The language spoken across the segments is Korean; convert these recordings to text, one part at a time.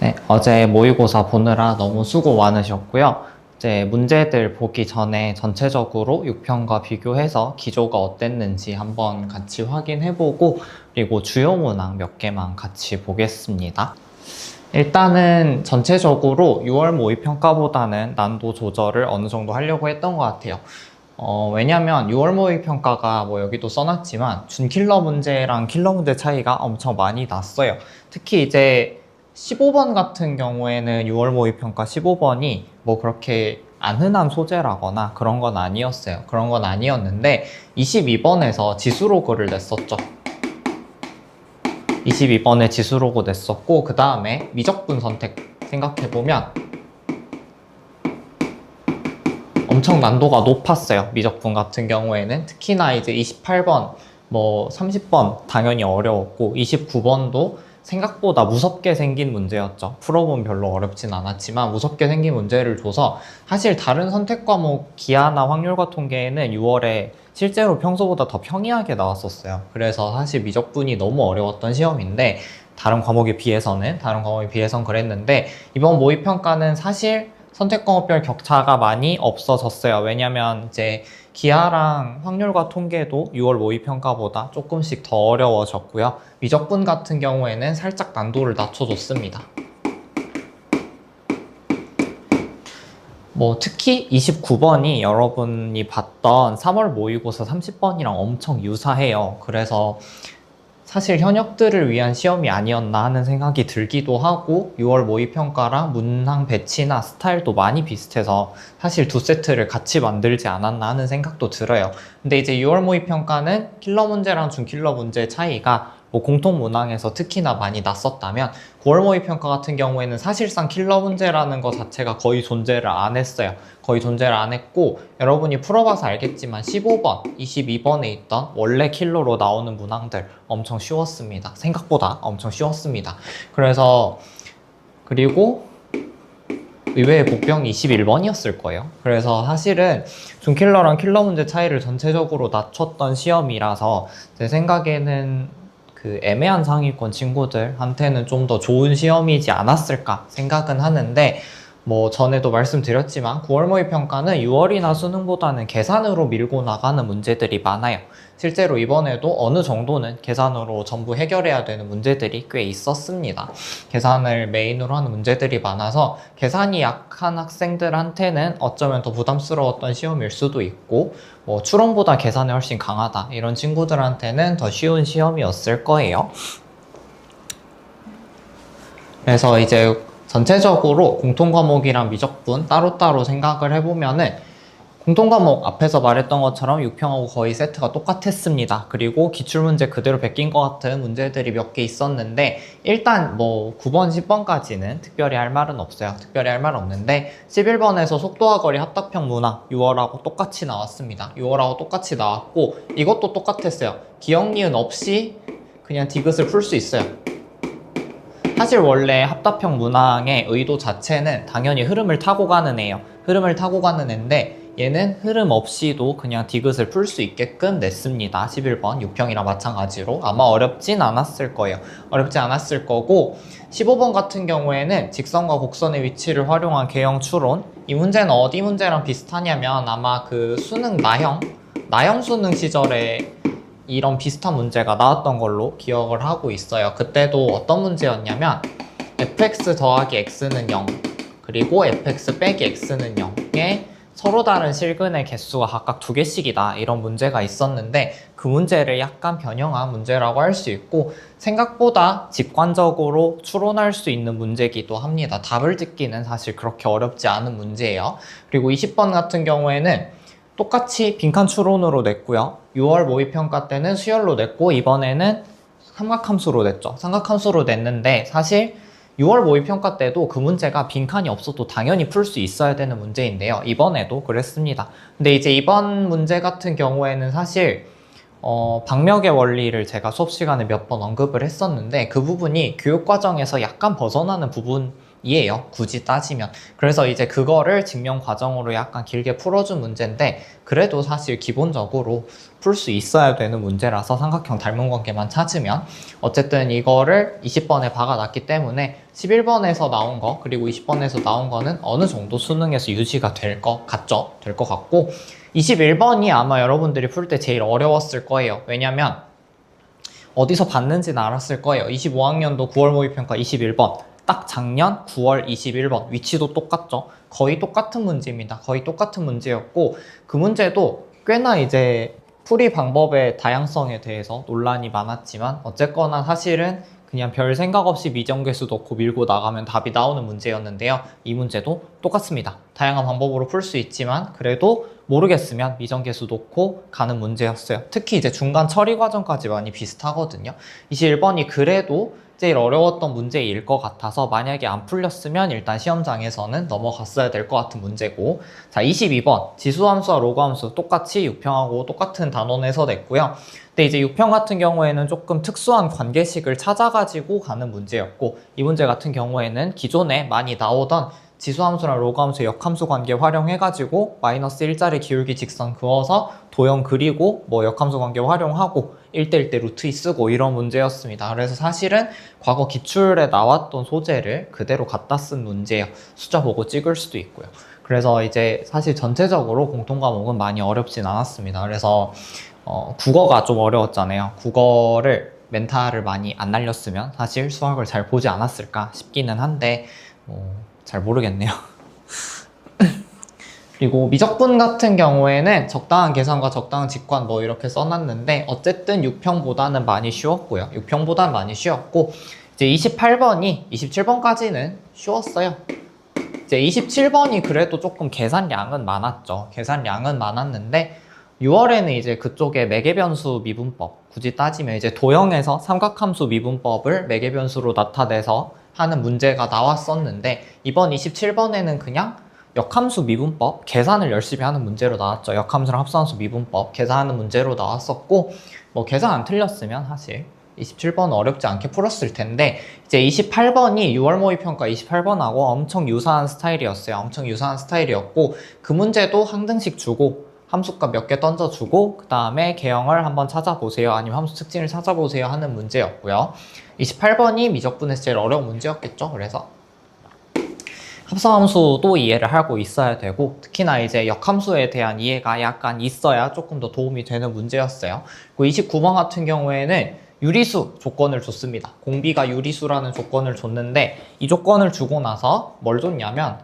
네, 어제 모의고사 보느라 너무 수고 많으셨고요. 이제 문제들 보기 전에 전체적으로 6편과 비교해서 기조가 어땠는지 한번 같이 확인해보고, 그리고 주요 문항 몇 개만 같이 보겠습니다. 일단은 전체적으로 6월 모의평가보다는 난도 조절을 어느 정도 하려고 했던 것 같아요. 왜냐면 6월 모의평가가 뭐 여기도 써놨지만 준킬러 문제랑 킬러 문제 차이가 엄청 많이 났어요. 특히 이제 15번 같은 경우에는 6월 모의평가 15번이 뭐 그렇게 안 흔한 소재라거나 그런 건 아니었어요. 그런 건 아니었는데 22번에서 지수로그를 냈었죠. 22번에 지수로그 냈었고, 그 다음에 미적분 선택 생각해보면 엄청 난도가 높았어요. 미적분 같은 경우에는 특히나 이제 28번, 뭐 30번 당연히 어려웠고 29번도 생각보다 무섭게 생긴 문제였죠. 풀어보면 별로 어렵진 않았지만 무섭게 생긴 문제를 줘서 사실 다른 선택 과목 기하나 확률과 통계에는 6월에 실제로 평소보다 더 평이하게 나왔었어요. 그래서 사실 미적분이 너무 어려웠던 시험인데 다른 과목에 비해선 그랬는데 이번 모의평가는 사실 선택 과목별 격차가 많이 없어졌어요. 왜냐면 이제 기하랑 확률과 통계도 6월 모의평가보다 조금씩 더 어려워졌고요. 미적분 같은 경우에는 살짝 난도를 낮춰줬습니다. 뭐 특히 29번이 여러분이 봤던 3월 모의고사 30번이랑 엄청 유사해요. 그래서 사실 현역들을 위한 시험이 아니었나 하는 생각이 들기도 하고 6월 모의평가랑 문항 배치나 스타일도 많이 비슷해서 사실 두 세트를 같이 만들지 않았나 하는 생각도 들어요. 근데 이제 6월 모의평가는 킬러 문제랑 준킬러 문제 차이가 뭐 공통 문항에서 특히나 많이 났었다면 9월 모의평가 같은 경우에는 사실상 킬러 문제라는 것 자체가 거의 존재를 안 했어요. 거의 존재를 안 했고 여러분이 풀어봐서 알겠지만 15번, 22번에 있던 원래 킬러로 나오는 문항들 엄청 쉬웠습니다. 생각보다 엄청 쉬웠습니다. 그리고 의외의 복병이 21번이었을 거예요. 그래서 사실은 준킬러랑 킬러 문제 차이를 전체적으로 낮췄던 시험이라서 제 생각에는 그 애매한 상위권 친구들한테는 좀 더 좋은 시험이지 않았을까 생각은 하는데 뭐 전에도 말씀드렸지만 9월 모의평가는 6월이나 수능보다는 계산으로 밀고 나가는 문제들이 많아요. 실제로 이번에도 어느 정도는 계산으로 전부 해결해야 되는 문제들이 꽤 있었습니다. 계산을 메인으로 하는 문제들이 많아서 계산이 약한 학생들한테는 어쩌면 더 부담스러웠던 시험일 수도 있고 뭐 추론보다 계산이 훨씬 강하다 이런 친구들한테는 더 쉬운 시험이었을 거예요. 그래서 이제 전체적으로 공통과목이랑 미적분 따로따로 생각을 해보면은 공통과목 앞에서 말했던 것처럼 6평하고 거의 세트가 똑같았습니다. 그리고 기출문제 그대로 베낀 것 같은 문제들이 몇 개 있었는데 일단 뭐 9번, 10번까지는 특별히 할 말은 없어요. 특별히 할 말은 없는데 11번에서 속도와 거리 합답형 문항 6월하고 똑같이 나왔습니다. 6월하고 똑같이 나왔고 이것도 똑같았어요. 기억, 니은 없이 그냥 디귿을 풀 수 있어요. 사실 원래 합답형 문항의 의도 자체는 당연히 흐름을 타고 가는 애예요. 흐름을 타고 가는 애인데 얘는 흐름 없이도 그냥 디귿을 풀 수 있게끔 냈습니다. 11번 6평이랑 마찬가지로 아마 어렵진 않았을 거예요. 어렵지 않았을 거고 15번 같은 경우에는 직선과 곡선의 위치를 활용한 개형 추론. 이 문제는 어디 문제랑 비슷하냐면 아마 그 수능 나형 수능 시절에 이런 비슷한 문제가 나왔던 걸로 기억을 하고 있어요. 그때도 어떤 문제였냐면 fx 더하기 x는 0 그리고 fx 빼기 x는 0에 서로 다른 실근의 개수가 각각 2개씩이다 이런 문제가 있었는데 그 문제를 약간 변형한 문제라고 할 수 있고 생각보다 직관적으로 추론할 수 있는 문제이기도 합니다. 답을 듣기는 사실 그렇게 어렵지 않은 문제예요. 그리고 20번 같은 경우에는 똑같이 빈칸 추론으로 냈고요. 6월 모의평가 때는 수열로 냈고 이번에는 삼각함수로 냈죠. 삼각함수로 냈는데 사실 6월 모의평가 때도 그 문제가 빈칸이 없어도 당연히 풀 수 있어야 되는 문제인데요. 이번에도 그랬습니다. 근데 이제 이번 문제 같은 경우에는 사실 박력의 원리를 제가 수업 시간에 몇 번 언급을 했었는데 그 부분이 교육과정에서 약간 벗어나는 부분이에요. 굳이 따지면. 그래서 이제 그거를 증명 과정으로 약간 길게 풀어준 문제인데 그래도 사실 기본적으로 풀 수 있어야 되는 문제라서 삼각형 닮은 관계만 찾으면 어쨌든 이거를 20번에 박아놨기 때문에 11번에서 나온 거 그리고 20번에서 나온 거는 어느 정도 수능에서 유지가 될 것 같죠? 될 것 같고 21번이 아마 여러분들이 풀 때 제일 어려웠을 거예요. 왜냐면 어디서 봤는지는 알았을 거예요. 25학년도 9월 모의평가 21번 딱 작년 9월 21번 위치도 똑같죠. 거의 똑같은 문제입니다. 거의 똑같은 문제였고 그 문제도 꽤나 이제 풀이 방법의 다양성에 대해서 논란이 많았지만 어쨌거나 사실은 그냥 별 생각 없이 미정계수 넣고 밀고 나가면 답이 나오는 문제였는데요. 이 문제도 똑같습니다. 다양한 방법으로 풀 수 있지만 그래도 모르겠으면 미정계수 놓고 가는 문제였어요. 특히 이제 중간 처리 과정까지 많이 비슷하거든요. 21번이 그래도 제일 어려웠던 문제일 것 같아서 만약에 안 풀렸으면 일단 시험장에서는 넘어갔어야 될 것 같은 문제고 자 22번 지수함수와 로그함수 똑같이 6평하고 똑같은 단원에서 냈고요. 근데 이제 6평 같은 경우에는 조금 특수한 관계식을 찾아가지고 가는 문제였고 이 문제 같은 경우에는 기존에 많이 나오던 지수함수랑 로그함수 역함수 관계 활용해가지고 마이너스 1짜리 기울기 직선 그어서 도형 그리고 뭐 역함수 관계 활용하고 1대1대 루트 2 쓰고 이런 문제였습니다. 그래서 사실은 과거 기출에 나왔던 소재를 그대로 갖다 쓴 문제예요. 숫자 보고 찍을 수도 있고요. 그래서 이제 사실 전체적으로 공통과목은 많이 어렵진 않았습니다. 그래서 국어가 좀 어려웠잖아요. 국어를 멘탈을 많이 안 날렸으면 사실 수학을 잘 보지 않았을까 싶기는 한데 잘 모르겠네요. 그리고 미적분 같은 경우에는 적당한 계산과 적당한 직관 뭐 이렇게 써놨는데 어쨌든 6평보다는 많이 쉬웠고요. 6평보다는 많이 쉬웠고 이제 28번이 27번까지는 쉬웠어요. 이제 27번이 그래도 조금 계산량은 많았죠. 계산량은 많았는데 6월에는 이제 그쪽에 매개변수 미분법 굳이 따지면 이제 도형에서 삼각함수 미분법을 매개변수로 나타내서 하는 문제가 나왔었는데 이번 27번에는 그냥 역함수 미분법 계산을 열심히 하는 문제로 나왔죠. 역함수랑 합수함수 미분법 계산하는 문제로 나왔었고 뭐 계산 안 틀렸으면 사실 27번은 어렵지 않게 풀었을 텐데 이제 28번이 6월 모의평가 28번하고 엄청 유사한 스타일이었어요. 엄청 유사한 스타일이었고 그 문제도 한 등씩 주고 함수값 몇 개 던져주고 그 다음에 개형을 한번 찾아보세요. 아니면 함수 특징을 찾아보세요 하는 문제였고요. 28번이 미적분에서 제일 어려운 문제였겠죠. 그래서 합성함수도 이해를 하고 있어야 되고 특히나 이제 역함수에 대한 이해가 약간 있어야 조금 더 도움이 되는 문제였어요. 그리고 29번 같은 경우에는 유리수 조건을 줬습니다. 공비가 유리수라는 조건을 줬는데 이 조건을 주고 나서 뭘 줬냐면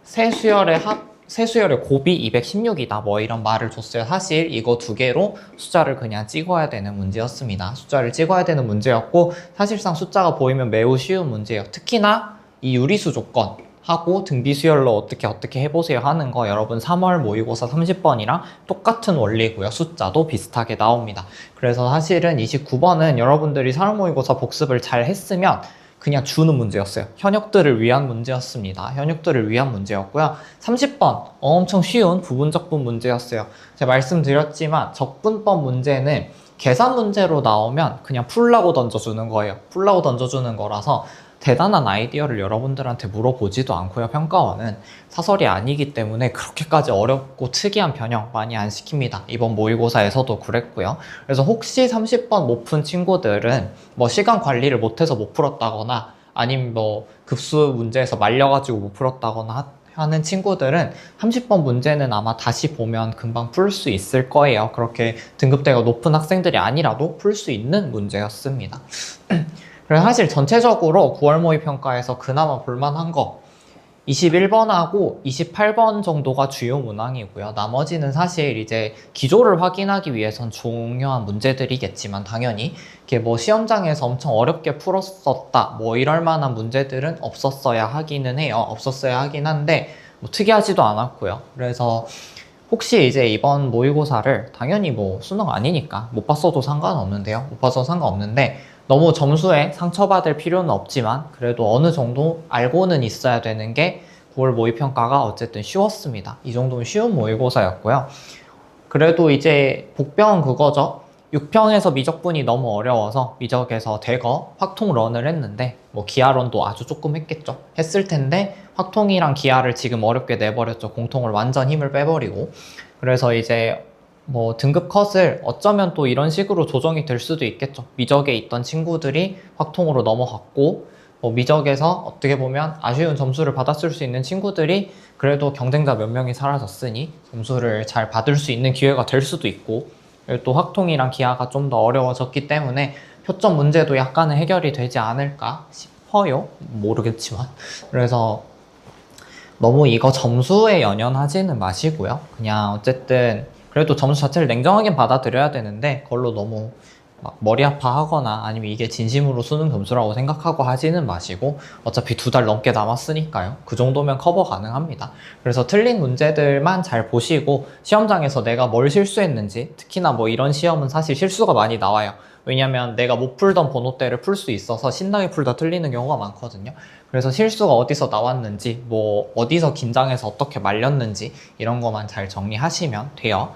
세수열의 곱이 216이다 뭐 이런 말을 줬어요. 사실 이거 두 개로 숫자를 그냥 찍어야 되는 문제였습니다. 숫자를 찍어야 되는 문제였고 사실상 숫자가 보이면 매우 쉬운 문제예요. 특히나 이 유리수 조건 하고 등비수열로 어떻게 해보세요 하는 거 여러분 3월 모의고사 30번이랑 똑같은 원리고요. 숫자도 비슷하게 나옵니다. 그래서 사실은 29번은 여러분들이 3월 모의고사 복습을 잘 했으면 그냥 주는 문제였어요. 현역들을 위한 문제였습니다. 현역들을 위한 문제였고요. 30번 엄청 쉬운 부분적분 문제였어요. 제가 말씀드렸지만 적분법 문제는 계산 문제로 나오면 그냥 풀라고 던져주는 거예요. 풀라고 던져주는 거라서 대단한 아이디어를 여러분들한테 물어보지도 않고요. 평가원은 사설이 아니기 때문에 그렇게까지 어렵고 특이한 변형 많이 안 시킵니다. 이번 모의고사에서도 그랬고요. 그래서 혹시 30번 못 푼 친구들은 뭐 시간 관리를 못해서 못 풀었다거나 아니면 뭐 급수 문제에서 말려가지고 못 풀었다거나 하는 친구들은 30번 문제는 아마 다시 보면 금방 풀 수 있을 거예요. 그렇게 등급대가 높은 학생들이 아니라도 풀 수 있는 문제였습니다. 그래서 사실 전체적으로 9월 모의평가에서 그나마 볼만한 거 21번하고 28번 정도가 주요 문항이고요. 나머지는 사실 이제 기조를 확인하기 위해선 중요한 문제들이겠지만 당연히 이게 뭐 시험장에서 엄청 어렵게 풀었었다 뭐 이럴 만한 문제들은 없었어야 하기는 해요. 없었어야 하긴 한데 뭐 특이하지도 않았고요. 그래서 혹시 이제 이번 모의고사를 당연히 뭐 수능 아니니까 못 봤어도 상관없는데요. 못 봤어도 상관없는데 너무 점수에 상처받을 필요는 없지만 그래도 어느 정도 알고는 있어야 되는 게 9월 모의평가가 어쨌든 쉬웠습니다. 이 정도면 쉬운 모의고사였고요. 그래도 이제 복병은 그거죠. 6평에서 미적분이 너무 어려워서 미적에서 대거 확통런을 했는데 뭐 기하론도 아주 조금 했겠죠. 했을 텐데 확통이랑 기하를 지금 어렵게 내버렸죠. 공통을 완전 힘을 빼버리고. 그래서 이제 뭐 등급 컷을 어쩌면 또 이런 식으로 조정이 될 수도 있겠죠. 미적에 있던 친구들이 확통으로 넘어갔고 뭐 미적에서 어떻게 보면 아쉬운 점수를 받았을 수 있는 친구들이 그래도 경쟁자 몇 명이 사라졌으니 점수를 잘 받을 수 있는 기회가 될 수도 있고, 또 확통이랑 기하가 좀 더 어려워졌기 때문에 표점 문제도 약간은 해결이 되지 않을까 싶어요. 모르겠지만. 그래서 너무 이거 점수에 연연하지는 마시고요. 그냥 어쨌든 그래도 점수 자체를 냉정하게 받아들여야 되는데 그걸로 너무 막 머리 아파하거나 아니면 이게 진심으로 수능 점수라고 생각하고 하지는 마시고, 어차피 2달 넘게 남았으니까요. 그 정도면 커버 가능합니다. 그래서 틀린 문제들만 잘 보시고 시험장에서 내가 뭘 실수했는지, 특히나 뭐 이런 시험은 사실 실수가 많이 나와요. 왜냐면 내가 못 풀던 번호대를 풀 수 있어서 신나게 풀다 틀리는 경우가 많거든요. 그래서 실수가 어디서 나왔는지, 뭐 어디서 긴장해서 어떻게 말렸는지 이런 것만 잘 정리하시면 돼요.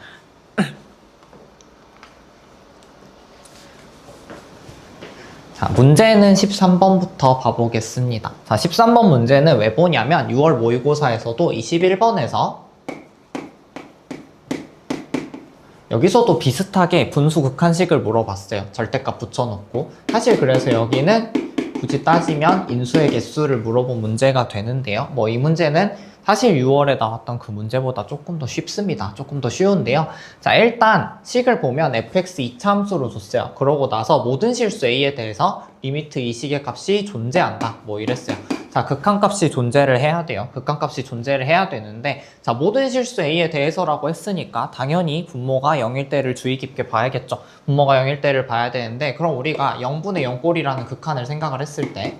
자, 문제는 13번부터 봐보겠습니다. 자, 13번 문제는 왜 보냐면 6월 모의고사에서도 21번에서 여기서도 비슷하게 분수 극한식을 물어봤어요. 절대값 붙여놓고. 사실 그래서 여기는 굳이 따지면 인수의 개수를 물어본 문제가 되는데요. 뭐 이 문제는 사실 6월에 나왔던 그 문제보다 조금 더 쉽습니다. 조금 더 쉬운데요. 자, 일단 식을 보면 fx 2차 함수로 줬어요. 그러고 나서 모든 실수 a에 대해서 리미트 이 식의 값이 존재한다. 뭐 이랬어요. 자, 극한값이 존재를 해야 돼요. 극한값이 존재를 해야 되는데, 자, 모든 실수 a에 대해서라고 했으니까 당연히 분모가 0일 때를 주의 깊게 봐야겠죠. 분모가 0일 때를 봐야 되는데, 그럼 우리가 0분의 0꼴이라는 극한을 생각을 했을 때,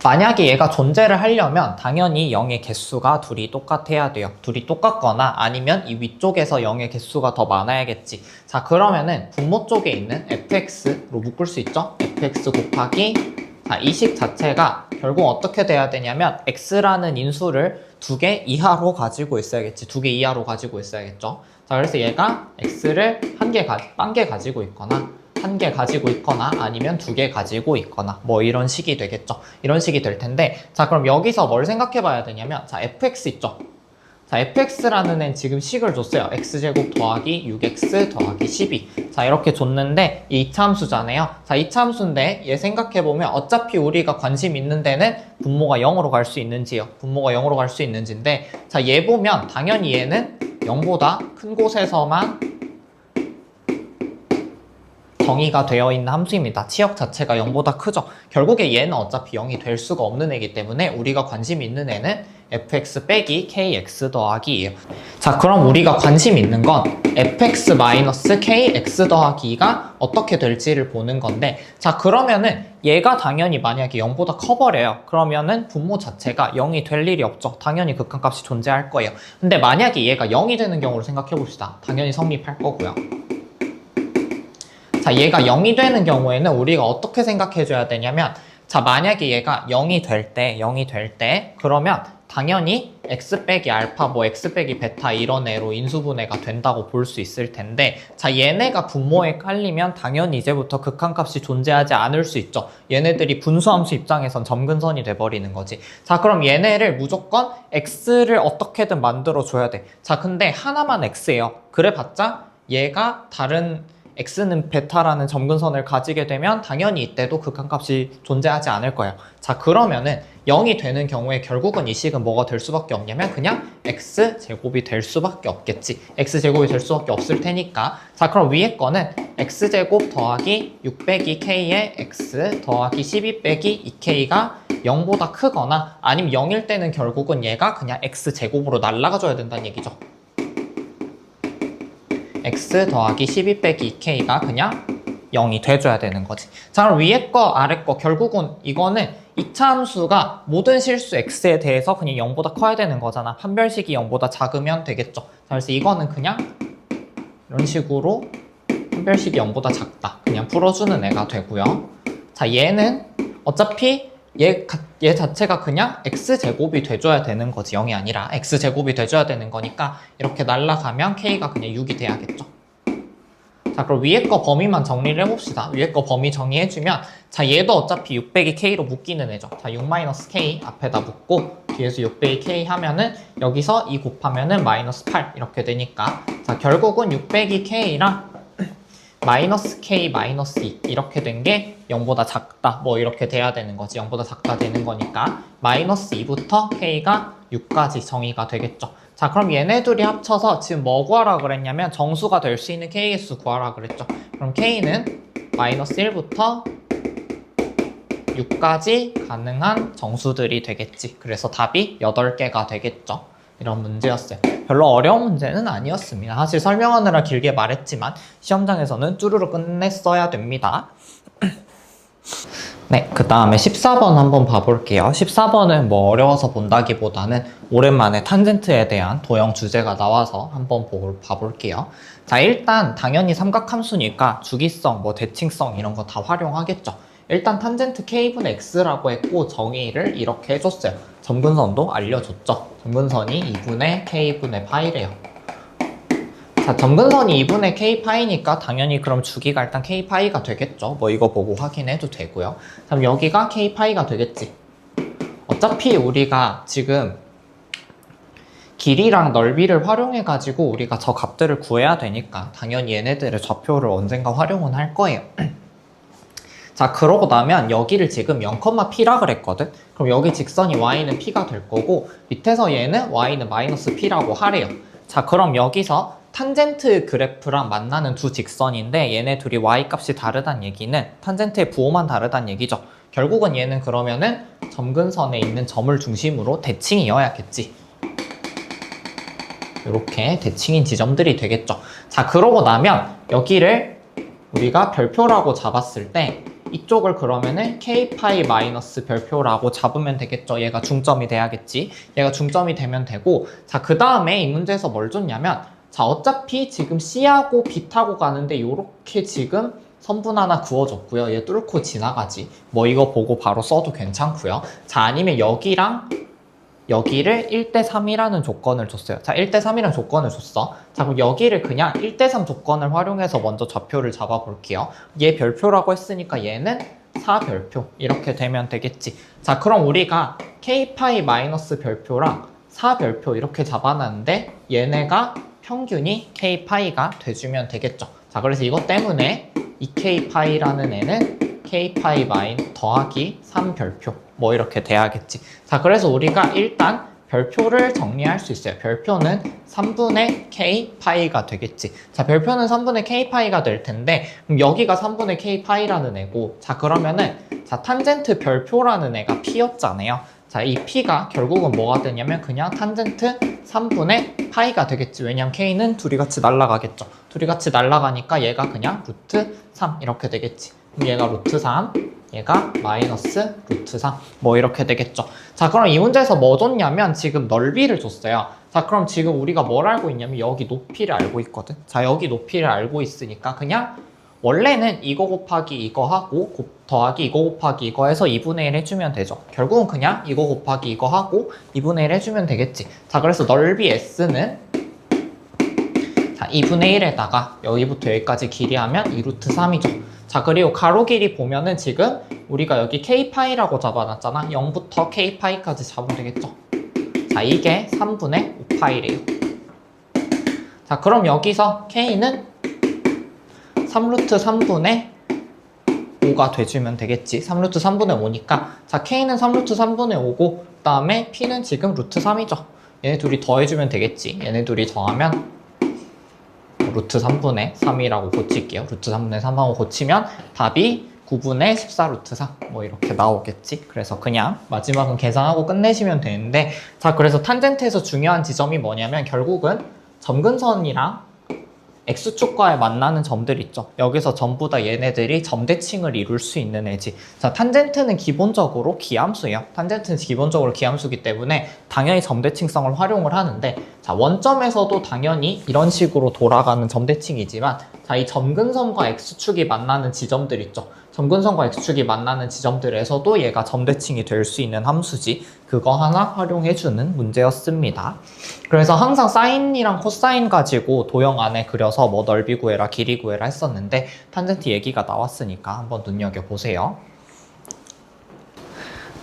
만약에 얘가 존재를 하려면 당연히 0의 개수가 둘이 똑같아야 돼요. 둘이 똑같거나 아니면 이 위쪽에서 0의 개수가 더 많아야겠지. 자, 그러면은 분모 쪽에 있는 fx로 묶을 수 있죠? fx 곱하기, 자, 이 식 자체가 결국 어떻게 돼야 되냐면 x라는 인수를 2개 이하로 가지고 있어야겠지. 2개 이하로 가지고 있어야겠죠. 자, 그래서 얘가 x를 한 개 가지고 있거나 1개 가지고 있거나 아니면 2개 가지고 있거나 뭐 이런 식이 되겠죠. 이런 식이 될 텐데, 자, 그럼 여기서 뭘 생각해 봐야 되냐면, 자, fx 있죠. 자, fx라는 애는 지금 식을 줬어요. x제곱 더하기 6x 더하기 12. 자, 이렇게 줬는데 이 2차 함수잖아요. 자, 2차 함수인데 얘 생각해 보면 어차피 우리가 관심 있는 데는 분모가 0으로 갈 수 있는지요. 분모가 0으로 갈 수 있는지인데, 자, 얘 보면 당연히 얘는 0보다 큰 곳에서만 정의가 되어 있는 함수입니다. 치역 자체가 0보다 크죠. 결국에 얘는 어차피 0이 될 수가 없는 애기 때문에 우리가 관심 있는 애는 fx 빼기 kx 더하기예요. 자, 그럼 우리가 관심 있는 건 fx 마이너스 kx 더하기가 어떻게 될지를 보는 건데, 자, 그러면은 얘가 당연히 만약에 0보다 커버려요. 그러면은 분모 자체가 0이 될 일이 없죠. 당연히 극한값이 존재할 거예요. 근데 만약에 얘가 0이 되는 경우를 생각해 봅시다. 당연히 성립할 거고요. 자, 얘가 0이 되는 경우에는 우리가 어떻게 생각해 줘야 되냐면, 자, 만약에 얘가 0이 될 때 그러면 당연히 x 빼기 알파, 뭐 x 빼기 베타 이런 애로 인수분해가 된다고 볼 수 있을 텐데, 자, 얘네가 분모에 깔리면 당연히 이제부터 극한값이 존재하지 않을 수 있죠. 얘네들이 분수함수 입장에선 점근선이 돼버리는 거지. 자, 그럼 얘네를 무조건 x를 어떻게든 만들어 줘야 돼. 자, 근데 하나만 x예요. 그래봤자 얘가 다른 x는 베타라는 점근선을 가지게 되면 당연히 이때도 극한값이 존재하지 않을 거예요. 자, 그러면은 0이 되는 경우에 결국은 이 식은 뭐가 될 수밖에 없냐면 그냥 x제곱이 될 수밖에 없겠지. x제곱이 될 수밖에 없을 테니까. 자, 그럼 위에 거는 x제곱 더하기 6 빼기 k의 x 더하기 12 빼기 2k가 0보다 크거나 아니면 0일 때는 결국은 얘가 그냥 x제곱으로 날아가줘야 된다는 얘기죠. x 더하기 12 빼기 2k가 그냥 0이 돼줘야 되는 거지. 자, 그럼 위에 거 아래 거 결국은 이거는 2차 함수가 모든 실수 x에 대해서 그냥 0보다 커야 되는 거잖아. 판별식이 0보다 작으면 되겠죠. 자, 그래서 이거는 그냥 이런 식으로 판별식이 0보다 작다 그냥 풀어주는 애가 되고요. 자, 얘는 어차피 얘 자체가 그냥 x제곱이 돼줘야 되는 거지. 0이 아니라 x제곱이 돼줘야 되는 거니까 이렇게 날라가면 k가 그냥 6이 돼야겠죠. 자, 자, 그럼 위에 거 범위만 정리를 해봅시다. 위에 거 범위 정리해주면 자, 얘도 어차피 600이 K로 묶이는 애죠. 자, 6-K 앞에다 묶고 뒤에서 600이 K 하면은 여기서 2 곱하면은 -8 이렇게 되니까 자, 결국은 600이 K랑 -K, -2 이렇게 된 게 0보다 작다 뭐 이렇게 돼야 되는 거지. 0보다 작다 되는 거니까 -2부터 K가 6까지 정의가 되겠죠. 자, 그럼 얘네 둘이 합쳐서 지금 뭐 구하라 그랬냐면 정수가 될 수 있는 K의 수 구하라 그랬죠. 그럼 K는 -1부터 6까지 가능한 정수들이 되겠지. 그래서 답이 8개가 되겠죠. 이런 문제였어요. 별로 어려운 문제는 아니었습니다. 사실 설명하느라 길게 말했지만 시험장에서는 쭈루루 끝냈어야 됩니다. 네, 그 다음에 14번 한번 봐볼게요. 14번은 뭐 어려워서 본다기보다는 오랜만에 탄젠트에 대한 도형 주제가 나와서 한번 봐볼게요. 자, 일단 당연히 삼각함수니까 주기성, 뭐 대칭성 이런 거 다 활용하겠죠. 일단 탄젠트 K분의 X라고 했고 정의를 이렇게 해줬어요. 점근선도 알려줬죠. 점근선이 2분의 K분의 파이래요. 자, 점근선이 2분의 K 파이니까 당연히 그럼 주기가 일단 K 파이가 되겠죠. 뭐 이거 보고 확인해도 되고요. 그럼 여기가 K 파이가 되겠지. 어차피 우리가 지금 길이랑 넓이를 활용해가지고 우리가 저 값들을 구해야 되니까 당연히 얘네들의 좌표를 언젠가 활용은 할 거예요. 자, 그러고 나면 여기를 지금 0,P라 그랬거든? 그럼 여기 직선이 Y는 P가 될 거고 밑에서 얘는 Y는 -P라고 하래요. 자, 그럼 여기서 탄젠트 그래프랑 만나는 두 직선인데 얘네 둘이 Y 값이 다르다는 얘기는 탄젠트의 부호만 다르다는 얘기죠. 결국은 얘는 그러면은 점근선에 있는 점을 중심으로 대칭이어야겠지. 이렇게 대칭인 지점들이 되겠죠. 자, 그러고 나면 여기를 우리가 별표라고 잡았을 때 이쪽을 그러면은 K파이 마이너스 별표라고 잡으면 되겠죠. 얘가 중점이 돼야겠지. 얘가 중점이 되면 되고 자, 그 다음에 이 문제에서 뭘 줬냐면 자, 어차피 지금 C하고 B 타고 가는데 요렇게 지금 선분 하나 그어줬고요. 얘 뚫고 지나가지. 뭐 이거 보고 바로 써도 괜찮고요. 자, 아니면 여기랑 여기를 1대3이라는 조건을 줬어요. 자, 1대3이라는 조건을 줬어. 자, 그럼 여기를 그냥 1대3 조건을 활용해서 먼저 좌표를 잡아볼게요. 얘 별표라고 했으니까 얘는 4별표 이렇게 되면 되겠지. 자, 그럼 우리가 K파이 마이너스 별표랑 4별표 이렇게 잡아놨는데 얘네가 평균이 K파이가 돼주면 되겠죠. 자, 그래서 이것 때문에 2K파이라는 애는 K파이 마인 더하기 3별표 뭐 이렇게 돼야겠지. 자, 그래서 우리가 일단 별표를 정리할 수 있어요. 별표는 3분의 K파이가 되겠지. 자, 별표는 3분의 K파이가 될 텐데 그럼 여기가 3분의 K파이라는 애고 자, 그러면은 자, 탄젠트 별표라는 애가 P였잖아요. 자, 이 P가 결국은 뭐가 되냐면 그냥 탄젠트 3분의 파이가 되겠지. 왜냐면 K는 둘이 같이 날아가겠죠. 둘이 같이 날아가니까 얘가 그냥 루트 3 이렇게 되겠지. 그럼 얘가 루트 3, 얘가 마이너스 루트 3 뭐 이렇게 되겠죠. 자, 그럼 이 문제에서 뭐 줬냐면 지금 넓이를 줬어요. 자, 그럼 지금 우리가 뭘 알고 있냐면 여기 높이를 알고 있거든. 자, 여기 높이를 알고 있으니까 그냥 원래는 이거 곱하기 이거 하고 더하기 이거 곱하기 이거 해서 2분의 1 해주면 되죠. 결국은 그냥 이거 곱하기 이거 하고 2분의 1 해주면 되겠지. 자, 그래서 넓이 S는 자, 2분의 1에다가 여기부터 여기까지 길이 하면 2루트 3이죠. 자, 그리고 가로 길이 보면은 지금 우리가 여기 K파이라고 잡아놨잖아. 0부터 K파이까지 잡으면 되겠죠. 자, 이게 3분의 5파이래요. 자, 그럼 여기서 K는 3루트 3분의 5가 돼주면 되겠지. 3루트 3분의 5니까 자, K는 3루트 3분의 5고 그 다음에 P는 지금 루트 3이죠. 얘네 둘이 더해주면 되겠지. 얘네 둘이 더하면 루트 3분의 3이라고 고칠게요. 루트 3분의 3하고 고치면 답이 9분의 14 루트 4 뭐 이렇게 나오겠지. 그래서 그냥 마지막은 계산하고 끝내시면 되는데 자, 그래서 탄젠트에서 중요한 지점이 뭐냐면 결국은 점근선이랑 X축과에 만나는 점들 있죠. 여기서 전부 다 얘네들이 점대칭을 이룰 수 있는 애지. 자, 탄젠트는 기본적으로 기함수예요. 탄젠트는 기본적으로 기함수기 때문에 당연히 점대칭성을 활용을 하는데 자, 원점에서도 당연히 이런 식으로 돌아가는 점대칭이지만 자, 이 점근선과 X축이 만나는 지점들 있죠. 점근선과 x축이 만나는 지점들에서도 얘가 점대칭이 될 수 있는 함수지. 그거 하나 활용해주는 문제였습니다. 그래서 항상 사인이랑 코사인 가지고 도형 안에 그려서 뭐 넓이 구해라, 길이 구해라 했었는데 탄젠트 얘기가 나왔으니까 한번 눈여겨보세요.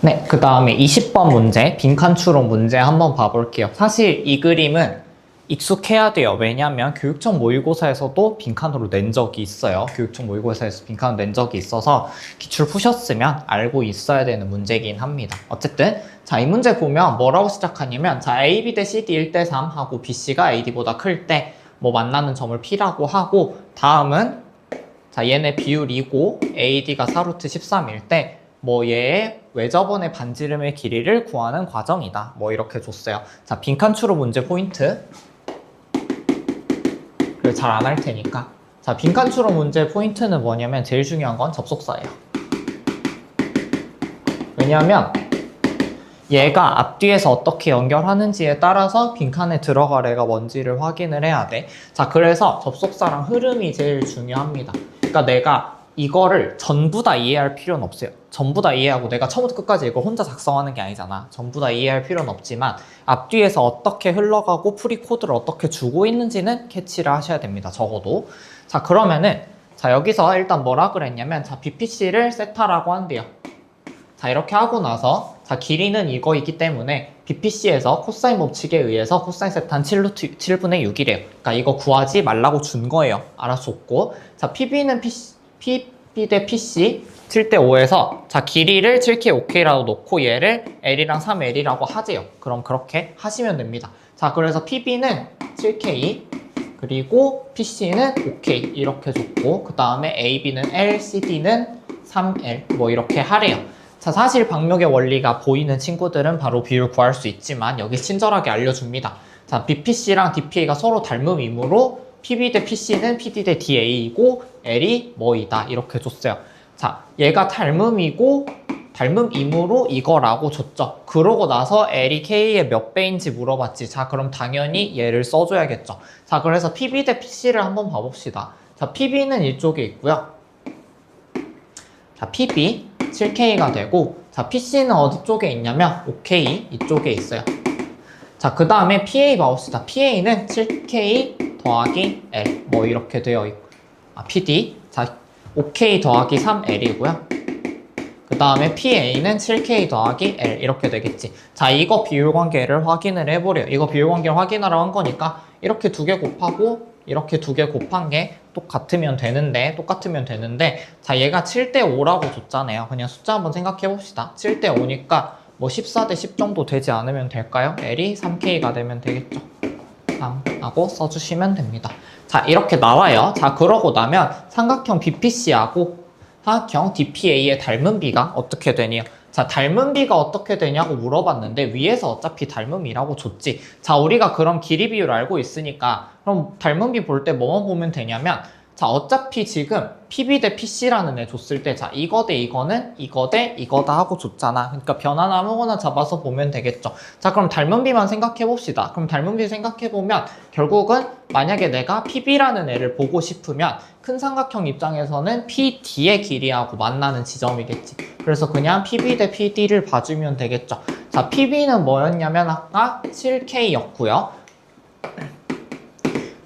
네, 그 다음에 20번 문제, 빈칸추론 문제 한번 봐볼게요. 사실 이 그림은 익숙해야 돼요. 왜냐면 교육청 모의고사에서도 빈칸으로 낸 적이 있어요. 교육청 모의고사에서 빈칸으로 낸 적이 있어서 기출 푸셨으면 알고 있어야 되는 문제긴 합니다. 어쨌든 자, 이 문제 보면 뭐라고 시작하냐면 자, AB 대 CD 1대3 하고 BC가 AD보다 클 때 뭐 만나는 점을 P라고 하고 다음은 자, 얘네 비율이고 AD가 4루트 13일 때 뭐 얘의 외접원의 반지름의 길이를 구하는 과정이다. 뭐 이렇게 줬어요. 자, 빈칸추론 문제 포인트. 잘 안 할 테니까. 자, 빈칸추론 문제 포인트는 뭐냐면 제일 중요한 건 접속사예요. 왜냐하면 얘가 앞뒤에서 어떻게 연결하는지에 따라서 빈칸에 들어갈 애가 뭔지를 확인을 해야 돼. 자, 그래서 접속사랑 흐름이 제일 중요합니다. 그러니까 내가 이거를 전부 다 이해할 필요는 없어요. 전부 다 이해하고 내가 처음부터 끝까지 이걸 혼자 작성하는 게 아니잖아. 전부 다 이해할 필요는 없지만 앞뒤에서 어떻게 흘러가고 프리코드를 어떻게 주고 있는지는 캐치를 하셔야 됩니다. 적어도. 자, 그러면은 자, 여기서 일단 뭐라 그랬냐면 자, BPC를 세타라고 한대요. 자, 이렇게 하고 나서 자, 길이는 이거이기 때문에 BPC에서 코사인 법칙에 의해서 코사인 세타는 7분의 6이래요. 그러니까 이거 구하지 말라고 준 거예요. 알아줬고. 자, PB는 PB 대 PC 7대 5에서 자, 길이를 7K, 5K라고 놓고 얘를 L이랑 3L이라고 하재요. 그럼 그렇게 하시면 됩니다. 자, 그래서 PB는 7K 그리고 PC는 5K 이렇게 줬고 그 다음에 AB는 L, CD는 3L 뭐 이렇게 하래요. 자, 사실 박력의 원리가 보이는 친구들은 바로 비율 구할 수 있지만 여기 친절하게 알려줍니다. 자, BPC랑 DPA가 서로 닮음이므로 PB 대 PC는 PD 대 DA이고 L이 뭐이다 이렇게 줬어요. 자, 얘가 닮음이고 닮음이므로 이거라고 줬죠. 그러고 나서 L이 K의 몇 배인지 물어봤지. 자, 그럼 당연히 얘를 써줘야겠죠. 자, 그래서 PB 대 PC를 한번 봐봅시다. 자, PB는 이쪽에 있고요. 자, PB 7K가 되고 자, PC는 어디 쪽에 있냐면 5K 이쪽에 있어요. 자, 그 다음에 PA 봐봅시다. PA는 7K 더하기 L 뭐 이렇게 되어 있고 PD 자 5K 더하기 3L이고요. 그 다음에 PA는 7K 더하기 L 이렇게 되겠지. 자, 이거 비율관계를 확인을 해보래요. 이거 비율관계를 확인하라고 한 거니까 이렇게 두 개 곱하고 이렇게 두 개 곱한 게 똑같으면 되는데 자, 얘가 7대 5라고 줬잖아요. 그냥 숫자 한번 생각해 봅시다. 7대 5니까 뭐 14대 10 정도 되지 않으면 될까요? L이 3K가 되면 되겠죠. 3 하고 써주시면 됩니다. 자, 이렇게 나와요. 자, 그러고 나면 삼각형 BPC하고 사각형 DPA의 닮은 비가 어떻게 되냐? 자, 닮은 비가 어떻게 되냐고 물어봤는데 위에서 어차피 닮음이라고 줬지. 자, 우리가 그럼 길이 비율 알고 있으니까 그럼 닮은 비 볼 때 뭐만 보면 되냐면 자, 어차피 지금 PB 대 PC라는 애 줬을 때 자, 이거 대 이거는 이거 대 이거다 하고 줬잖아. 그러니까 변화는 아무거나 잡아서 보면 되겠죠. 자, 그럼 닮은 비만 생각해 봅시다. 그럼 닮은 비 생각해 보면 결국은 만약에 내가 PB라는 애를 보고 싶으면 큰 삼각형 입장에서는 PD의 길이하고 만나는 지점이겠지. 그래서 그냥 PB 대 PD를 봐주면 되겠죠. 자, PB는 뭐였냐면 아까 7K였고요.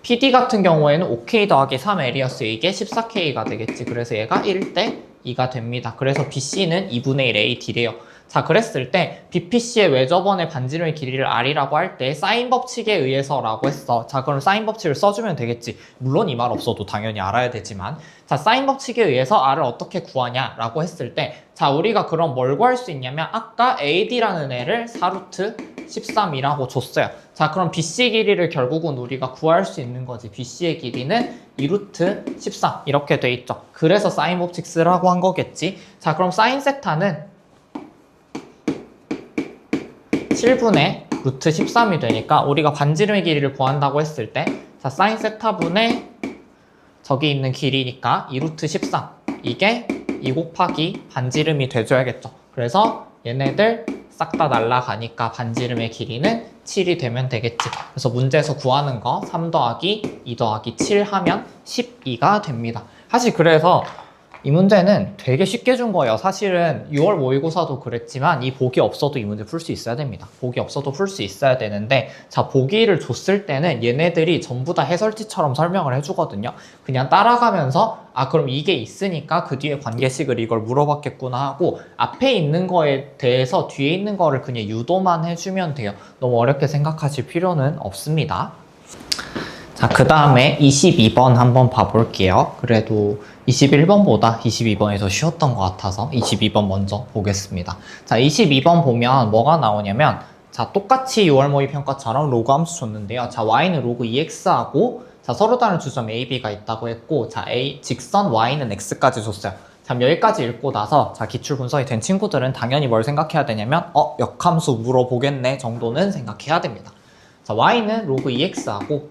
PD 같은 경우에는 5K 더하기 3L이었어요. 이게 14K가 되겠지. 그래서 얘가 1대 2가 됩니다. 그래서 BC는 2분의 1 AD래요. 자, 그랬을 때 BPC의 외접원의 반지름의 길이를 R이라고 할 때 사인 법칙에 의해서라고 했어. 자, 그럼 사인 법칙을 써주면 되겠지. 물론 이 말 없어도 당연히 알아야 되지만 자, 사인 법칙에 의해서 R을 어떻게 구하냐라고 했을 때 자, 우리가 그럼 뭘 구할 수 있냐면 아까 AD라는 애를 4루트 13이라고 줬어요. 자, 그럼 BC 길이를 결국은 우리가 구할 수 있는 거지. BC의 길이는 2루트 13 이렇게 돼 있죠. 그래서 사인 법칙 쓰라고 한 거겠지. 자, 그럼 사인 세타는 7분의 루트 13이 되니까 우리가 반지름의 길이를 구한다고 했을 때 자, 사인 세타분의 저기 있는 길이니까 2루트 13 이게 2 곱하기 반지름이 돼줘야겠죠. 그래서 얘네들 싹 다 날라가니까 반지름의 길이는 7이 되면 되겠지. 그래서 문제에서 구하는 거 3 더하기 2 더하기 7 하면 12가 됩니다. 사실 그래서 이 문제는 되게 쉽게 준 거예요. 사실은 6월 모의고사도 그랬지만 이 보기 없어도 이 문제 풀 수 있어야 됩니다. 보기 없어도 풀 수 있어야 되는데 자, 보기를 줬을 때는 얘네들이 전부 다 해설지처럼 설명을 해주거든요. 그냥 따라가면서 아, 그럼 이게 있으니까 그 뒤에 관계식을 이걸 물어봤겠구나 하고 앞에 있는 거에 대해서 뒤에 있는 거를 그냥 유도만 해주면 돼요. 너무 어렵게 생각하실 필요는 없습니다. 자, 그 다음에 22번 한번 봐볼게요. 그래도 21번보다 22번이 더 쉬웠던 것 같아서 22번 먼저 보겠습니다. 자, 22번 보면 뭐가 나오냐면 자, 똑같이 6월 모의 평가처럼 로그 함수 줬는데요. 자, y는 로그 2x하고 자, 서로 다른 주점 a, b가 있다고 했고 자, a 직선 y는 x까지 줬어요. 자, 여기까지 읽고 나서 자, 기출 분석이 된 친구들은 당연히 뭘 생각해야 되냐면 역함수 물어보겠네 정도는 생각해야 됩니다. 자, y는 로그 2x하고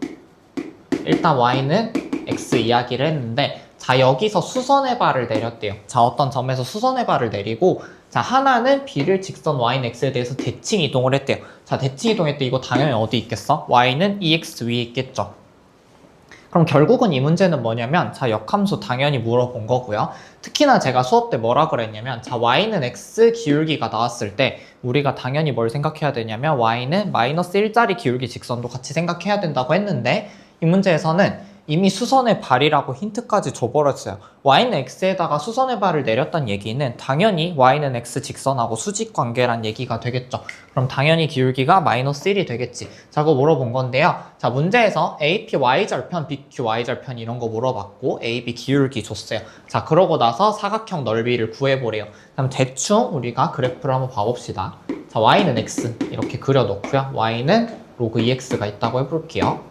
일단 y는 x 이야기를 했는데 자, 여기서 수선의 발을 내렸대요. 자, 어떤 점에서 수선의 발을 내리고 자, 하나는 b를 직선 y는 x에 대해서 대칭 이동을 했대요. 자, 대칭 이동할 때 이거 당연히 어디 있겠어? y는 2x 위에 있겠죠. 그럼 결국은 이 문제는 뭐냐면 자, 역함수 당연히 물어본 거고요. 특히나 제가 수업 때 뭐라 그랬냐면 자, y는 x 기울기가 나왔을 때 우리가 당연히 뭘 생각해야 되냐면 y는 마이너스 1짜리 기울기 직선도 같이 생각해야 된다고 했는데 이 문제에서는 이미 수선의 발이라고 힌트까지 줘버렸어요. y는 x에다가 수선의 발을 내렸다는 얘기는 당연히 y는 x 직선하고 수직 관계란 얘기가 되겠죠. 그럼 당연히 기울기가 마이너스 1이 되겠지. 자, 그거 물어본 건데요. 자, 문제에서 AP y절편, BQ y절편 이런 거 물어봤고 AB 기울기 줬어요. 자, 그러고 나서 사각형 넓이를 구해보래요. 그럼 대충 우리가 그래프를 한번 봐봅시다. 자, y는 x 이렇게 그려놓고요. y는 로그 2x가 있다고 해볼게요.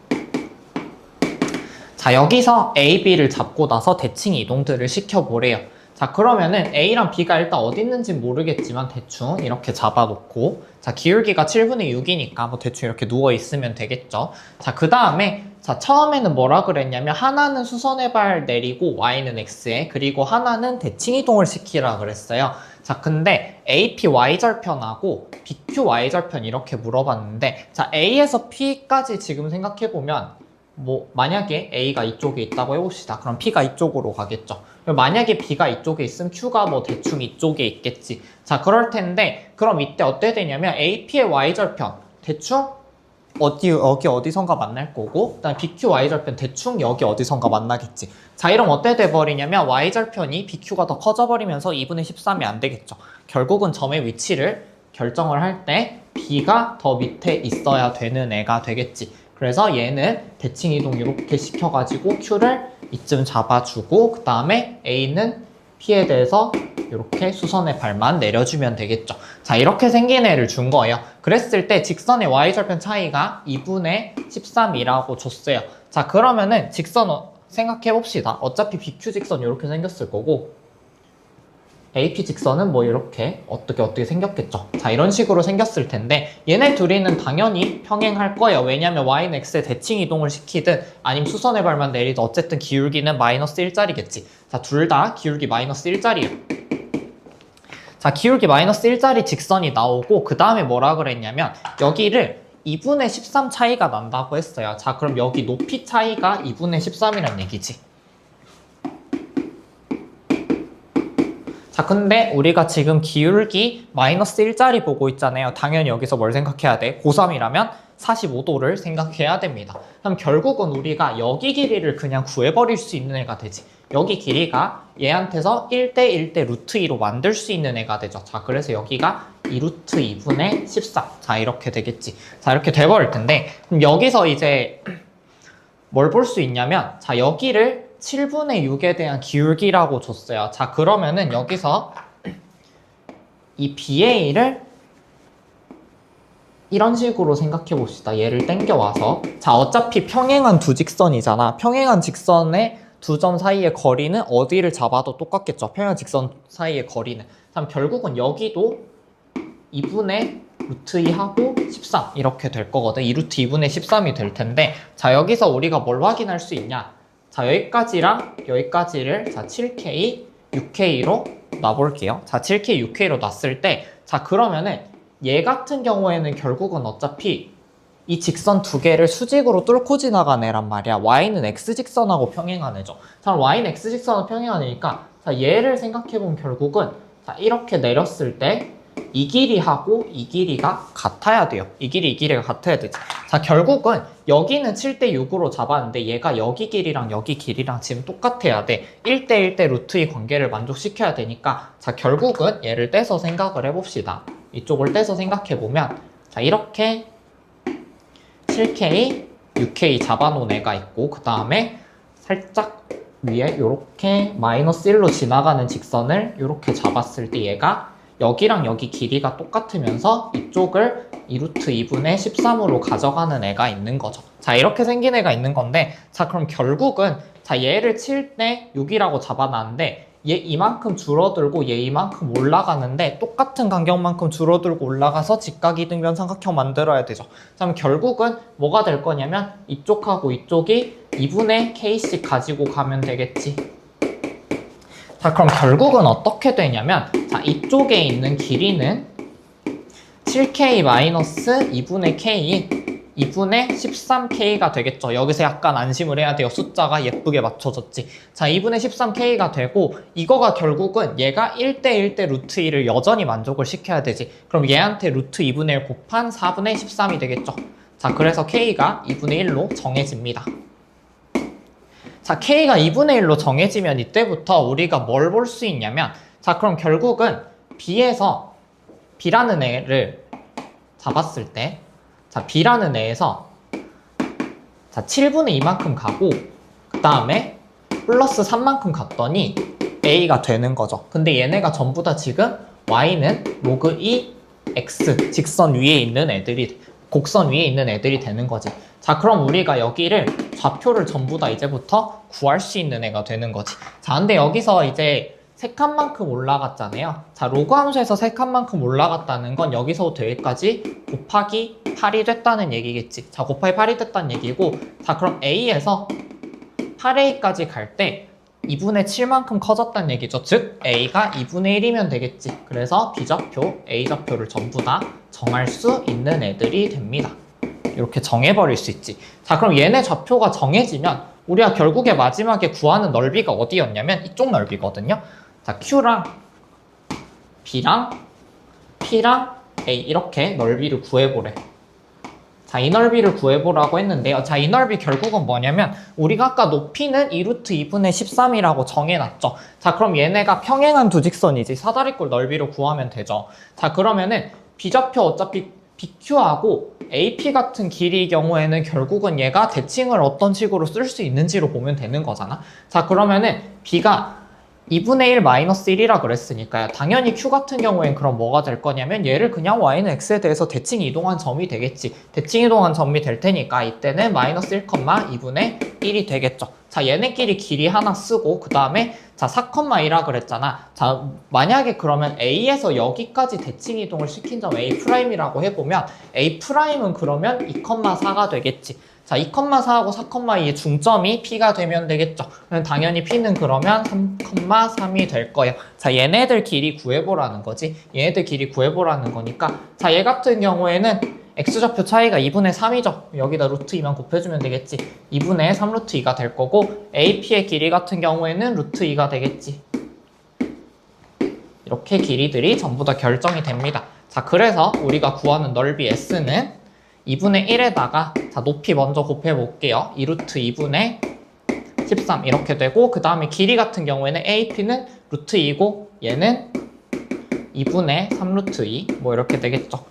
자, 여기서 A, B를 잡고 나서 대칭 이동들을 시켜보래요. 자, 그러면은 A랑 B가 일단 어디 있는지 모르겠지만 대충 이렇게 잡아놓고 자, 기울기가 7분의 6이니까 뭐 대충 이렇게 누워있으면 되겠죠. 자, 그 다음에 자, 처음에는 뭐라 그랬냐면 하나는 수선의 발 내리고 Y는 X에 그리고 하나는 대칭 이동을 시키라 그랬어요. 자, 근데 AP Y절편하고 BQ Y절편 이렇게 물어봤는데 자, A에서 P까지 지금 생각해보면 뭐 만약에 A가 이쪽에 있다고 해봅시다. 그럼 P가 이쪽으로 가겠죠. 만약에 B가 이쪽에 있으면 Q가 뭐 대충 이쪽에 있겠지. 자, 그럴 텐데 그럼 이때 어떻게 되냐면 AP의 Y절편 대충 여기 어디선가 만날 거고 그다음 BQ Y절편 대충 여기 어디선가 만나겠지. 자, 이러면 어떻게 돼버리냐면 Y절편이 BQ가 더 커져버리면서 2분의 13이 안 되겠죠. 결국은 점의 위치를 결정을 할 때 B가 더 밑에 있어야 되는 애가 되겠지. 그래서 얘는 대칭 이동 이렇게 시켜가지고 Q를 이쯤 잡아주고 그 다음에 A는 P에 대해서 이렇게 수선의 발만 내려주면 되겠죠. 자, 이렇게 생긴 애를 준 거예요. 그랬을 때 직선의 Y절편 차이가 2분의 13이라고 줬어요. 자, 그러면은 직선 생각해 봅시다. 어차피 BQ 직선 이렇게 생겼을 거고 AP 직선은 뭐 이렇게 어떻게 생겼겠죠. 자, 이런 식으로 생겼을 텐데 얘네 둘이는 당연히 평행할 거예요. 왜냐면 y는 x에 대칭 이동을 시키든 아니면 수선의 발만 내리든 어쨌든 기울기는 마이너스 1짜리겠지. 자, 둘 다 기울기 마이너스 1짜리예요. 자, 기울기 마이너스 1짜리 직선이 나오고 그 다음에 뭐라 그랬냐면 여기를 2분의 13 차이가 난다고 했어요. 자, 그럼 여기 높이 차이가 2분의 13이란 얘기지. 자, 근데 우리가 지금 기울기 마이너스 1짜리 보고 있잖아요. 당연히 여기서 뭘 생각해야 돼? 고3이라면 45도를 생각해야 됩니다. 그럼 결국은 우리가 여기 길이를 그냥 구해버릴 수 있는 애가 되지. 여기 길이가 얘한테서 1대 1대 루트 2로 만들 수 있는 애가 되죠. 자, 그래서 여기가 2루트 2분의 14. 자, 이렇게 되겠지. 자, 이렇게 돼버릴 텐데 그럼 여기서 이제 뭘 볼 수 있냐면 자, 여기를 7분의 6에 대한 기울기라고 줬어요. 자, 그러면은 여기서 이 BA를 이런 식으로 생각해 봅시다. 얘를 땡겨와서 자, 어차피 평행한 두 직선이잖아. 평행한 직선의 두 점 사이의 거리는 어디를 잡아도 똑같겠죠. 평행한 직선 사이의 거리는. 그럼 결국은 여기도 2분의 루트 2하고 13 이렇게 될 거거든. 2루트 2분의 13이 될 텐데 자, 여기서 우리가 뭘 확인할 수 있냐. 자, 여기까지랑 여기까지를 자 7K, 6K로 놔볼게요. 자, 7K, 6K로 놨을 때 자, 그러면은 얘 같은 경우에는 결국은 어차피 이 직선 두 개를 수직으로 뚫고 지나간 애란 말이야. Y는 X직선하고 평행한 애죠. 자, Y는 X직선하고 평행한 애니까 자, 얘를 생각해보면 결국은 자, 이렇게 내렸을 때 이 길이하고 이 길이가 같아야 돼요. 이 길이가 같아야 되지. 자, 결국은 여기는 7대 6으로 잡았는데 얘가 여기 길이랑 여기 길이랑 지금 똑같아야 돼. 1대 1대 루트 2 관계를 만족시켜야 되니까 자, 결국은 얘를 떼서 생각을 해봅시다. 이쪽을 떼서 생각해보면 자, 이렇게 7K, 6K 잡아놓은 애가 있고 그 다음에 살짝 위에 이렇게 마이너스 1로 지나가는 직선을 이렇게 잡았을 때 얘가 여기랑 여기 길이가 똑같으면서 이쪽을 2루트 2분의 13으로 가져가는 애가 있는 거죠. 자, 이렇게 생긴 애가 있는 건데 자, 그럼 결국은 자, 얘를 칠 때 6이라고 잡아놨는데 얘 이만큼 줄어들고 얘 이만큼 올라가는데 똑같은 간격만큼 줄어들고 올라가서 직각이등변 삼각형 만들어야 되죠. 자, 그럼 결국은 뭐가 될 거냐면 이쪽하고 이쪽이 2분의 k씩 가지고 가면 되겠지. 자, 그럼 결국은 어떻게 되냐면 자, 이쪽에 있는 길이는 7k-2분의 k 2분의 13k가 되겠죠. 여기서 약간 안심을 해야 돼요. 숫자가 예쁘게 맞춰졌지. 자, 2분의 13k가 되고 이거가 결국은 얘가 1대 1대 루트 2를 여전히 만족을 시켜야 되지. 그럼 얘한테 루트 2분의 1 곱한 4분의 13이 되겠죠. 자, 그래서 k가 2분의 1로 정해집니다. 자, k가 2분의 1로 정해지면 이때부터 우리가 뭘 볼 수 있냐면 자, 그럼 결국은 b에서 b라는 애를 잡았을 때 자, b라는 애에서 자, 7분의 2만큼 가고 그 다음에 플러스 3만큼 갔더니 a가 되는 거죠. 근데 얘네가 전부 다 지금 y는 로그 2 x 직선 위에 있는 애들이 곡선 위에 있는 애들이 되는 거지. 자, 그럼 우리가 여기를 좌표를 전부 다 이제부터 구할 수 있는 애가 되는 거지. 자, 근데 여기서 이제 세 칸만큼 올라갔잖아요. 자, 로그 함수에서 세 칸만큼 올라갔다는 건 여기서부터 여기까지 곱하기 8이 됐다는 얘기겠지. 자, 곱하기 8이 됐다는 얘기고 자, 그럼 A에서 8A까지 갈 때 2분의 7만큼 커졌다는 얘기죠. 즉 A가 2분의 1이면 되겠지. 그래서 B좌표, A좌표를 전부 다 정할 수 있는 애들이 됩니다. 이렇게 정해버릴 수 있지. 자, 그럼 얘네 좌표가 정해지면 우리가 결국에 마지막에 구하는 넓이가 어디였냐면 이쪽 넓이거든요. 자, Q랑 B랑 P랑 A 이렇게 넓이를 구해보래. 자, 이 넓이를 구해보라고 했는데요. 자, 이 넓이 결국은 뭐냐면 우리가 아까 높이는 2루트 2분의 13이라고 정해놨죠. 자, 그럼 얘네가 평행한 두 직선이지 사다리꼴 넓이로 구하면 되죠. 자, 그러면은 B좌표 어차피 BQ하고 AP 같은 길이의 경우에는 결국은 얘가 대칭을 어떤 식으로 쓸 수 있는지로 보면 되는 거잖아. 자, 그러면은 B가 2분의 1 마이너스 1이라 그랬으니까요. 당연히 Q 같은 경우엔 그럼 뭐가 될 거냐면 얘를 그냥 Y는 X에 대해서 대칭 이동한 점이 되겠지. 대칭 이동한 점이 될 테니까 이때는 마이너스 1, 2분의 1이 되겠죠. 자, 얘네끼리 길이 하나 쓰고 그 다음에 자, 4,2라 그랬잖아. 자, 만약에 그러면 A에서 여기까지 대칭 이동을 시킨 점 A'이라고 해보면 A'은 그러면 2,4가 되겠지. 자, 2,4하고 4,2의 중점이 P가 되면 되겠죠. 당연히 P는 그러면 3,3이 될 거예요. 자, 얘네들 길이 구해보라는 거지. 얘네들 길이 구해보라는 거니까 자, 얘 같은 경우에는 X좌표 차이가 2분의 3이죠. 여기다 루트 2만 곱해주면 되겠지. 2분의 3 루트 2가 될 거고 AP의 길이 같은 경우에는 루트 2가 되겠지. 이렇게 길이들이 전부 다 결정이 됩니다. 자, 그래서 우리가 구하는 넓이 S는 2분의 1에다가 자, 높이 먼저 곱해볼게요. 2루트 2분의 13 이렇게 되고 그 다음에 길이 같은 경우에는 AP는 루트 2고 얘는 2분의 3루트 2 뭐 이렇게 되겠죠.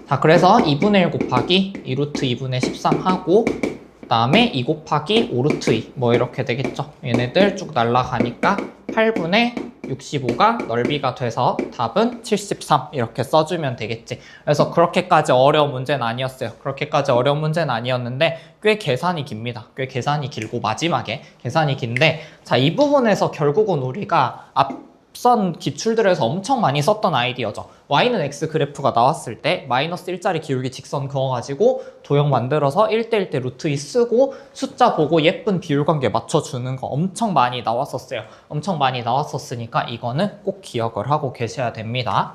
자, 그래서 2분의 1 곱하기 2루트 2분의 13 하고 그 다음에 2 곱하기 5루트 2 뭐 이렇게 되겠죠. 얘네들 쭉 날라가니까 8분의 65가 넓이가 돼서 답은 73 이렇게 써주면 되겠지. 그래서 그렇게까지 어려운 문제는 아니었어요. 그렇게까지 어려운 문제는 아니었는데 꽤 계산이 깁니다. 꽤 계산이 길고 마지막에 계산이 긴데 자, 이 부분에서 결국은 우리가 앞선 기출들에서 엄청 많이 썼던 아이디어죠. Y는 X 그래프가 나왔을 때 마이너스 1짜리 기울기 직선 그어가지고 도형 만들어서 1대 1대 루트 2 쓰고 숫자 보고 예쁜 비율관계 맞춰주는 거 엄청 많이 나왔었어요. 엄청 많이 나왔었으니까 이거는 꼭 기억을 하고 계셔야 됩니다.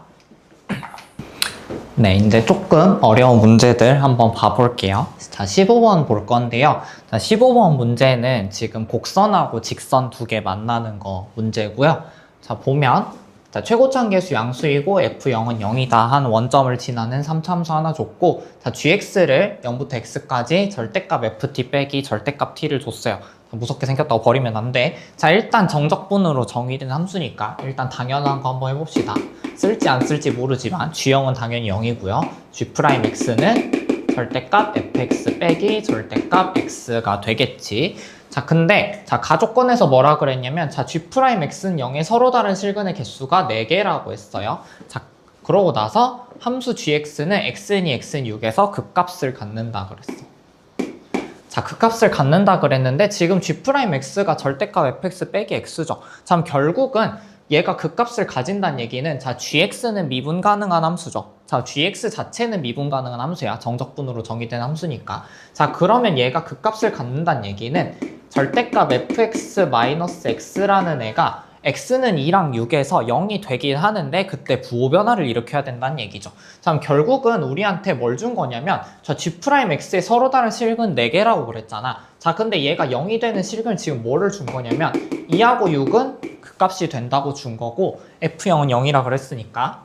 네, 이제 조금 어려운 문제들 한번 봐볼게요. 자, 15번 볼 건데요. 자, 15번 문제는 지금 곡선하고 직선 두 개 만나는 거 문제고요. 자, 보면 자, 최고점 계수 양수이고 f0은 0이다 한 원점을 지나는 3참수 하나 줬고, 자, gx를 0부터 x까지 절대값 ft 빼기 절대값 t를 줬어요. 무섭게 생겼다고 버리면 안 돼. 자, 일단 정적분으로 정의된 함수니까 일단 당연한 거 한번 해봅시다. 쓸지 안 쓸지 모르지만 g형은 당연히 0이고요. g'x는 절대값 fx 빼기 절대값 x가 되겠지. 자, 근데 자, 가족권에서 뭐라 그랬냐면, 자, g'x는 0의 서로 다른 실근의 개수가 4개라고 했어요. 자, 그러고 나서 함수 gx는 xn이 xn 6에서 극값을 갖는다 그랬어. 자, 극값을 갖는다 그랬는데 지금 g'x가 절대값 fx 빼기 x죠. 참 결국은 얘가 극값을 가진다는 얘기는, 자, gx는 미분 가능한 함수죠. 자, gx 자체는 미분 가능한 함수야. 정적분으로 정의된 함수니까. 자, 그러면 얘가 극값을 갖는다는 얘기는 절대값 fx-x라는 애가 x는 2랑 6에서 0이 되긴 하는데 그때 부호변화를 일으켜야 된다는 얘기죠. 자, 결국은 우리한테 뭘 준 거냐면, 저 g'x의 서로 다른 실근 4개라고 그랬잖아. 자, 근데 얘가 0이 되는 실근을 지금 뭐를 준 거냐면 2하고 6은 극값이 된다고 준 거고, f0은 0이라 그랬으니까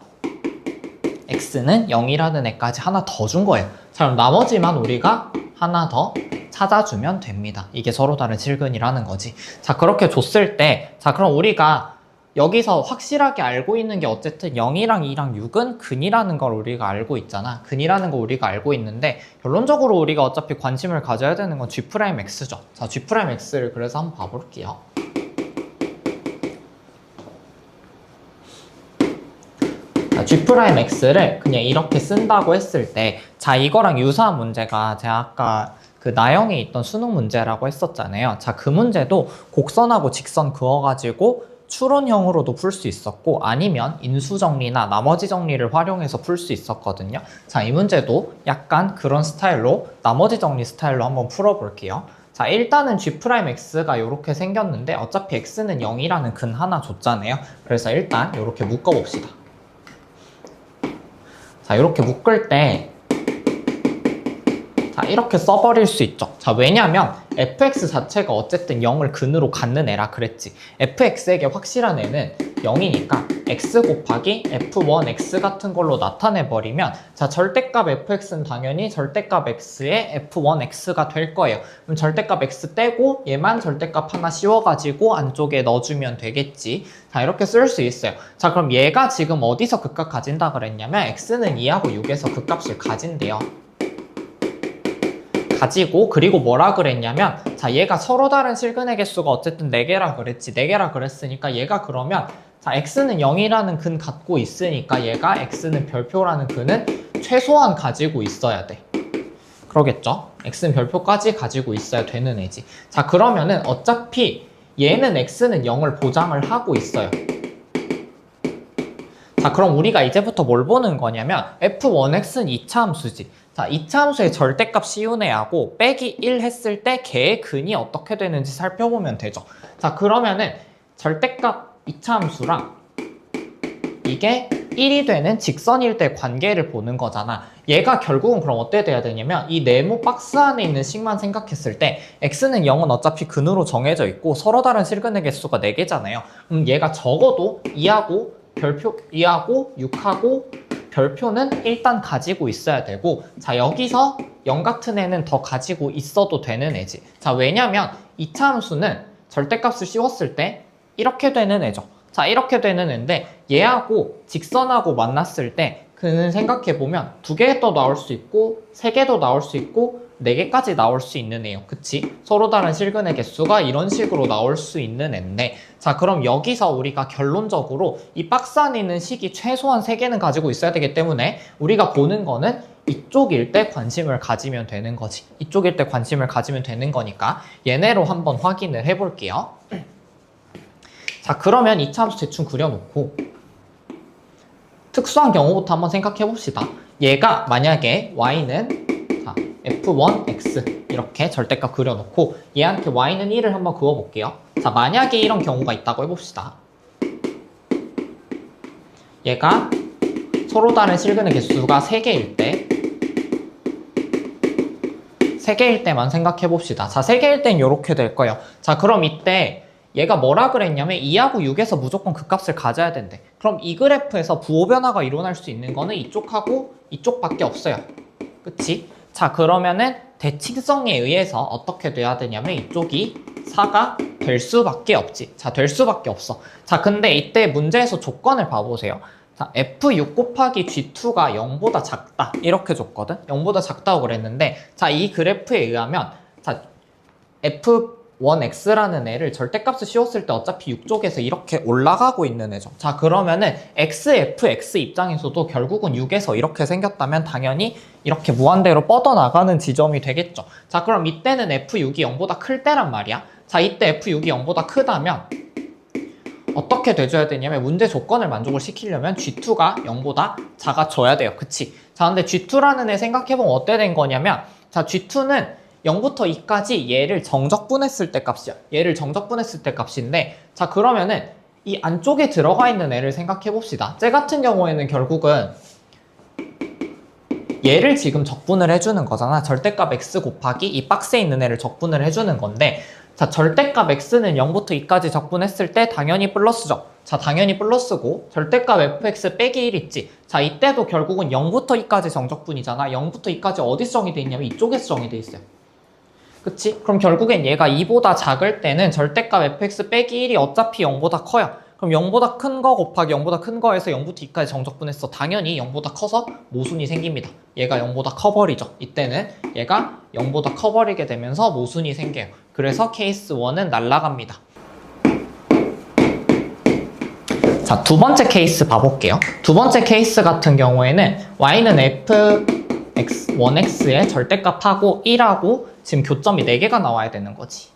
x는 0이라는 애까지 하나 더 준 거예요. 자, 그럼 나머지만 우리가 하나 더 찾아주면 됩니다. 이게 서로 다른 실근이라는 거지. 자, 그렇게 줬을 때, 자, 그럼 우리가 여기서 확실하게 알고 있는 게 어쨌든 0이랑 2랑 6은 근이라는 걸 우리가 알고 있잖아. 근이라는 거 우리가 알고 있는데, 결론적으로 우리가 어차피 관심을 가져야 되는 건 g'x죠. 자, g'x를 그래서 한번 봐볼게요. g'x를 그냥 이렇게 쓴다고 했을 때, 자, 이거랑 유사한 문제가 제가 아까 그 나영에 있던 수능 문제라고 했었잖아요. 자, 그 문제도 곡선하고 직선 그어가지고 추론형으로도 풀 수 있었고, 아니면 인수정리나 나머지 정리를 활용해서 풀 수 있었거든요. 자, 이 문제도 약간 그런 스타일로, 나머지 정리 스타일로 한번 풀어볼게요. 자, 일단은 g'x가 이렇게 생겼는데 어차피 x는 0이라는 근 하나 줬잖아요. 그래서 일단 이렇게 묶어봅시다. 자, 이렇게 묶을 때, 자, 이렇게 써버릴 수 있죠. 자, 왜냐면 fx 자체가 어쨌든 0을 근으로 갖는 애라 그랬지. fx에게 확실한 애는 0이니까 x 곱하기 f1x 같은 걸로 나타내버리면, 자, 절대값 fx는 당연히 절대값 x의 f1x가 될 거예요. 그럼 절대값 x 떼고 얘만 절대값 하나 씌워가지고 안쪽에 넣어주면 되겠지. 자, 이렇게 쓸 수 있어요. 자, 그럼 얘가 지금 어디서 극값 가진다 그랬냐면 x는 2하고 6에서 극값을 가진대요. 가지고, 그리고 뭐라 그랬냐면, 자, 얘가 서로 다른 실근의 개수가 어쨌든 4개라 그랬지. 4개라 그랬으니까 얘가 그러면, 자, x는 0이라는 근 갖고 있으니까 얘가 x는 별표라는 근은 최소한 가지고 있어야 돼. 그러겠죠? x는 별표까지 가지고 있어야 되는 애지. 자, 그러면은 어차피 얘는 x는 0을 보장을 하고 있어요. 자, 그럼 우리가 이제부터 뭘 보는 거냐면 f1x는 2차 함수지. 자, 2차 함수의 절대값 씌운 애하고 빼기 1 했을 때 걔의 근이 어떻게 되는지 살펴보면 되죠. 자, 그러면은 절대값 2차 함수랑 이게 1이 되는 직선일 때 관계를 보는 거잖아. 얘가 결국은 그럼 어떻게 돼야 되냐면, 이 네모 박스 안에 있는 식만 생각했을 때 x는 0은 어차피 근으로 정해져 있고 서로 다른 실근의 개수가 4개잖아요. 그럼 얘가 적어도 2하고 별표 2하고 6하고 별표는 일단 가지고 있어야 되고, 자, 여기서 0 같은 애는 더 가지고 있어도 되는 애지. 자, 왜냐면 2차 함수는 절대값을 씌웠을 때 이렇게 되는 애죠. 자, 이렇게 되는 애인데 얘하고 직선하고 만났을 때 그는 생각해보면 2개도 나올 수 있고 3개도 나올 수 있고 4개까지 나올 수 있는 애요. 그치? 서로 다른 실근의 개수가 이런 식으로 나올 수 있는 애인데, 자, 그럼 여기서 우리가 결론적으로 이 박스 안에 있는 식이 최소한 3개는 가지고 있어야 되기 때문에 우리가 보는 거는 이쪽일 때 관심을 가지면 되는 거지. 이쪽일 때 관심을 가지면 되는 거니까 얘네로 한번 확인을 해볼게요. 자, 그러면 2차 함수 대충 그려놓고 특수한 경우부터 한번 생각해 봅시다. 얘가 만약에 y는 f1x 이렇게 절대값 그려놓고 얘한테 y는 1을 한번 그어볼게요. 자, 만약에 이런 경우가 있다고 해봅시다. 얘가 서로 다른 실근의 개수가 3개일 때 3개일 때만 생각해 봅시다. 자, 3개일 땐 이렇게 될 거예요. 자, 그럼 이때 얘가 뭐라 그랬냐면 2하고 6에서 무조건 그 값을 가져야 된대. 그럼 이 그래프에서 부호 변화가 일어날 수 있는 거는 이쪽하고 이쪽밖에 없어요. 그치? 자, 그러면은 대칭성에 의해서 어떻게 돼야 되냐면 이쪽이 4가 될 수밖에 없지. 자, 될 수밖에 없어. 자, 근데 이때 문제에서 조건을 봐보세요. 자, F6 곱하기 G2가 0보다 작다. 이렇게 줬거든? 0보다 작다고 그랬는데, 자, 이 그래프에 의하면, 자, F1X라는 애를 절대값을 씌웠을 때 어차피 6쪽에서 이렇게 올라가고 있는 애죠. 자, 그러면은 XFX 입장에서도 결국은 6에서 이렇게 생겼다면 당연히 이렇게 무한대로 뻗어나가는 지점이 되겠죠. 자, 그럼 이때는 F6이 0보다 클 때란 말이야. 자, 이때 F6이 0보다 크다면 어떻게 돼줘야 되냐면 문제 조건을 만족을 시키려면 G2가 0보다 작아져야 돼요. 그치? 자, 근데 G2라는 애 생각해보면 어때 된 거냐면, 자, G2는 0부터 2까지 얘를 정적분했을 때 값이야. 얘를 정적분했을 때 값인데, 자, 그러면은 이 안쪽에 들어가 있는 애를 생각해봅시다. 쟤 같은 경우에는 결국은 얘를 지금 적분을 해주는 거잖아. 절대값 x 곱하기 이 박스에 있는 애를 적분을 해주는 건데, 자, 절대값 x는 0부터 2까지 적분했을 때 당연히 플러스죠. 자, 당연히 플러스고 절대값 fx 빼기 1 있지. 자, 이때도 결국은 0부터 2까지 정적분이잖아. 0부터 2까지 어디서 정의돼 있냐면 이쪽에서 정의돼 있어요. 그치? 그럼 결국엔 얘가 2보다 작을 때는 절대값 fx 빼기 1이 어차피 0보다 커요. 그럼 0보다 큰 거 곱하기 0보다 큰 거에서 0부터 2까지 정적분했어. 당연히 0보다 커서 모순이 생깁니다. 얘가 0보다 커버리죠. 이때는 얘가 0보다 커버리게 되면서 모순이 생겨요. 그래서 케이스 1은 날아갑니다. 자, 두 번째 케이스 봐볼게요. 두 번째 케이스 같은 경우에는 y는 fx1x의 절대값하고 1하고 지금 교점이 4개가 나와야 되는 거지.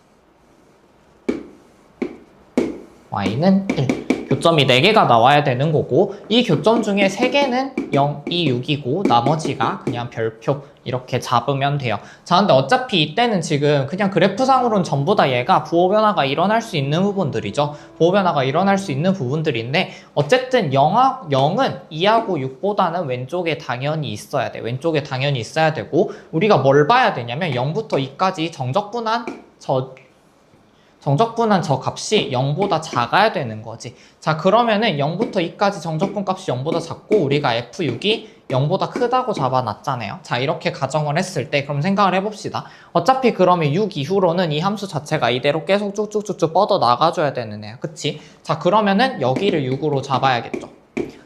y는 1. 교점이 4개가 나와야 되는 거고, 이 교점 중에 3개는 0, 2, 6이고 나머지가 그냥 별표 이렇게 잡으면 돼요. 자, 근데 어차피 이때는 지금 그냥 그래프상으로는 전부 다 얘가 부호 변화가 일어날 수 있는 부분들이죠. 부호 변화가 일어날 수 있는 부분들인데, 어쨌든 0은 2하고 6보다는 왼쪽에 당연히 있어야 돼. 왼쪽에 당연히 있어야 되고, 우리가 뭘 봐야 되냐면 0부터 2까지 정적분한 저 값이 0보다 작아야 되는 거지. 자, 그러면은 0부터 2까지 정적분 값이 0보다 작고 우리가 F6이 0보다 크다고 잡아놨잖아요. 자, 이렇게 가정을 했을 때 그럼 생각을 해봅시다. 어차피 그러면 6 이후로는 이 함수 자체가 이대로 계속 쭉쭉쭉쭉 뻗어 나가줘야 되는 애야. 그치? 자, 그러면은 여기를 6으로 잡아야겠죠.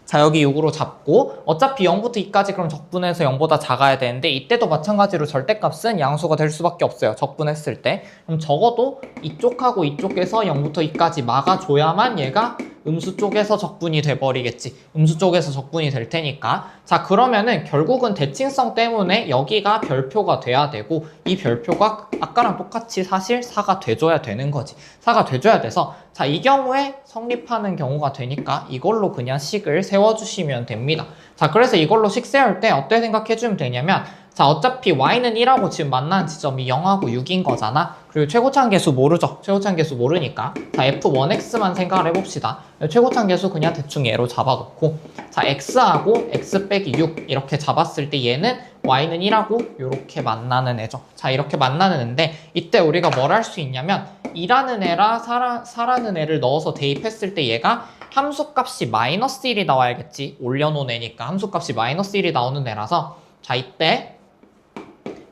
자, 여기 6으로 잡고 어차피 0부터 2까지 그럼 적분해서 0보다 작아야 되는데 이때도 마찬가지로 절대값은 양수가 될 수밖에 없어요. 적분했을 때. 그럼 적어도 이쪽하고 이쪽에서 0부터 2까지 막아줘야만 얘가 음수 쪽에서 적분이 돼버리겠지. 음수 쪽에서 적분이 될 테니까. 자, 그러면은 결국은 대칭성 때문에 여기가 별표가 돼야 되고 이 별표가 아까랑 똑같이 사실 4가 돼줘야 되는 거지. 4가 돼줘야 돼서 자, 이 경우에 성립하는 경우가 되니까 이걸로 그냥 식을 세워주시면 됩니다. 자, 그래서 이걸로 식 세울 때 어떻게 생각해주면 되냐면 자, 어차피 y는 1하고 지금 만나는 지점이 0하고 6인 거잖아. 그리고 최고차항 계수 모르죠. 최고차항 계수 모르니까 자, f1x만 생각을 해봅시다. 최고차항 계수 그냥 대충 얘로 잡아놓고 자, x하고 x 빼기 6 이렇게 잡았을 때 얘는 y는 1하고 이렇게 만나는 애죠. 자, 이렇게 만나는 애인데 이때 우리가 뭘 할 수 있냐면 2라는 애랑 4라는 애를 넣어서 대입했을 때 얘가 함수값이 마이너스 1이 나와야겠지. 올려놓은 애니까 함수값이 마이너스 1이 나오는 애라서 자, 이때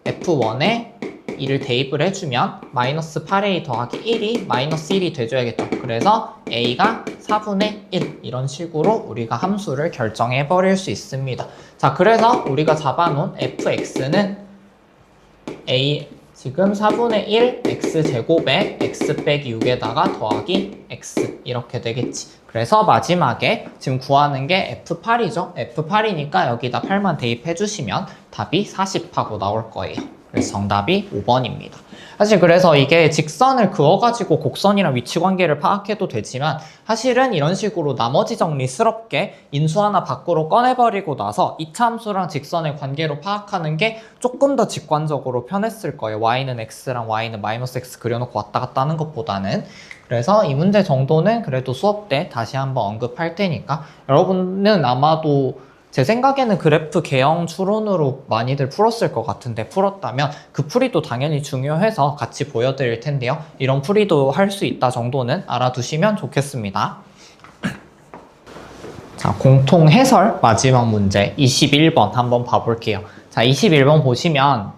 F1에 2를 대입을 해주면 마이너스 8a 더하기 1이 마이너스 1이 돼줘야겠죠. 그래서 a가 4분의 1 이런 식으로 우리가 함수를 결정해 버릴 수 있습니다. 자, 그래서 우리가 잡아놓은 fx는 a 지금 4분의 1 x제곱에 x 빼기 6에다가 더하기 x 이렇게 되겠지. 그래서 마지막에 지금 구하는 게 F8이죠. F8이니까 여기다 8만 대입해 주시면 답이 40하고 나올 거예요. 그래서 정답이 5번입니다. 사실 그래서 이게 직선을 그어가지고 곡선이랑 위치관계를 파악해도 되지만 사실은 이런 식으로 나머지 정리스럽게 인수 하나 밖으로 꺼내버리고 나서 이차함수랑 직선의 관계로 파악하는 게 조금 더 직관적으로 편했을 거예요. y는 x랑 y는 마이너스 x 그려놓고 왔다 갔다 하는 것보다는. 그래서 이 문제 정도는 그래도 수업 때 다시 한번 언급할 테니까 여러분은 아마도 제 생각에는 그래프 개형 추론으로 많이들 풀었을 것 같은데 풀었다면 그 풀이도 당연히 중요해서 같이 보여드릴 텐데요. 이런 풀이도 할 수 있다 정도는 알아두시면 좋겠습니다. 자, 공통 해설 마지막 문제 21번 한번 봐볼게요. 자, 21번 보시면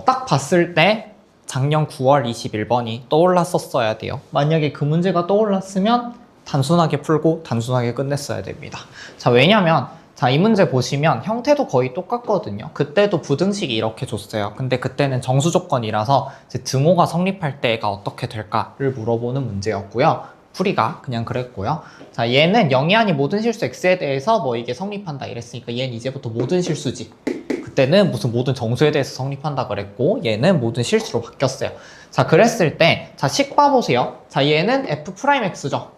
딱 봤을 때 작년 9월 21번이 떠올랐었어야 돼요. 만약에 그 문제가 떠올랐으면 단순하게 풀고 단순하게 끝냈어야 됩니다. 자, 왜냐면 자, 이 문제 보시면 형태도 거의 똑같거든요. 그때도 부등식이 이렇게 줬어요. 근데 그때는 정수 조건이라서 이제 등호가 성립할 때가 어떻게 될까를 물어보는 문제였고요. 풀이가 그냥 그랬고요. 자, 얘는 영이 아닌 모든 실수 x에 대해서 뭐 이게 성립한다 이랬으니까 얘는 이제부터 모든 실수지. 그때는 무슨 모든 정수에 대해서 성립한다 그랬고 얘는 모든 실수로 바뀌었어요. 자, 그랬을 때 자, 식 봐보세요. 자, 얘는 f'x죠.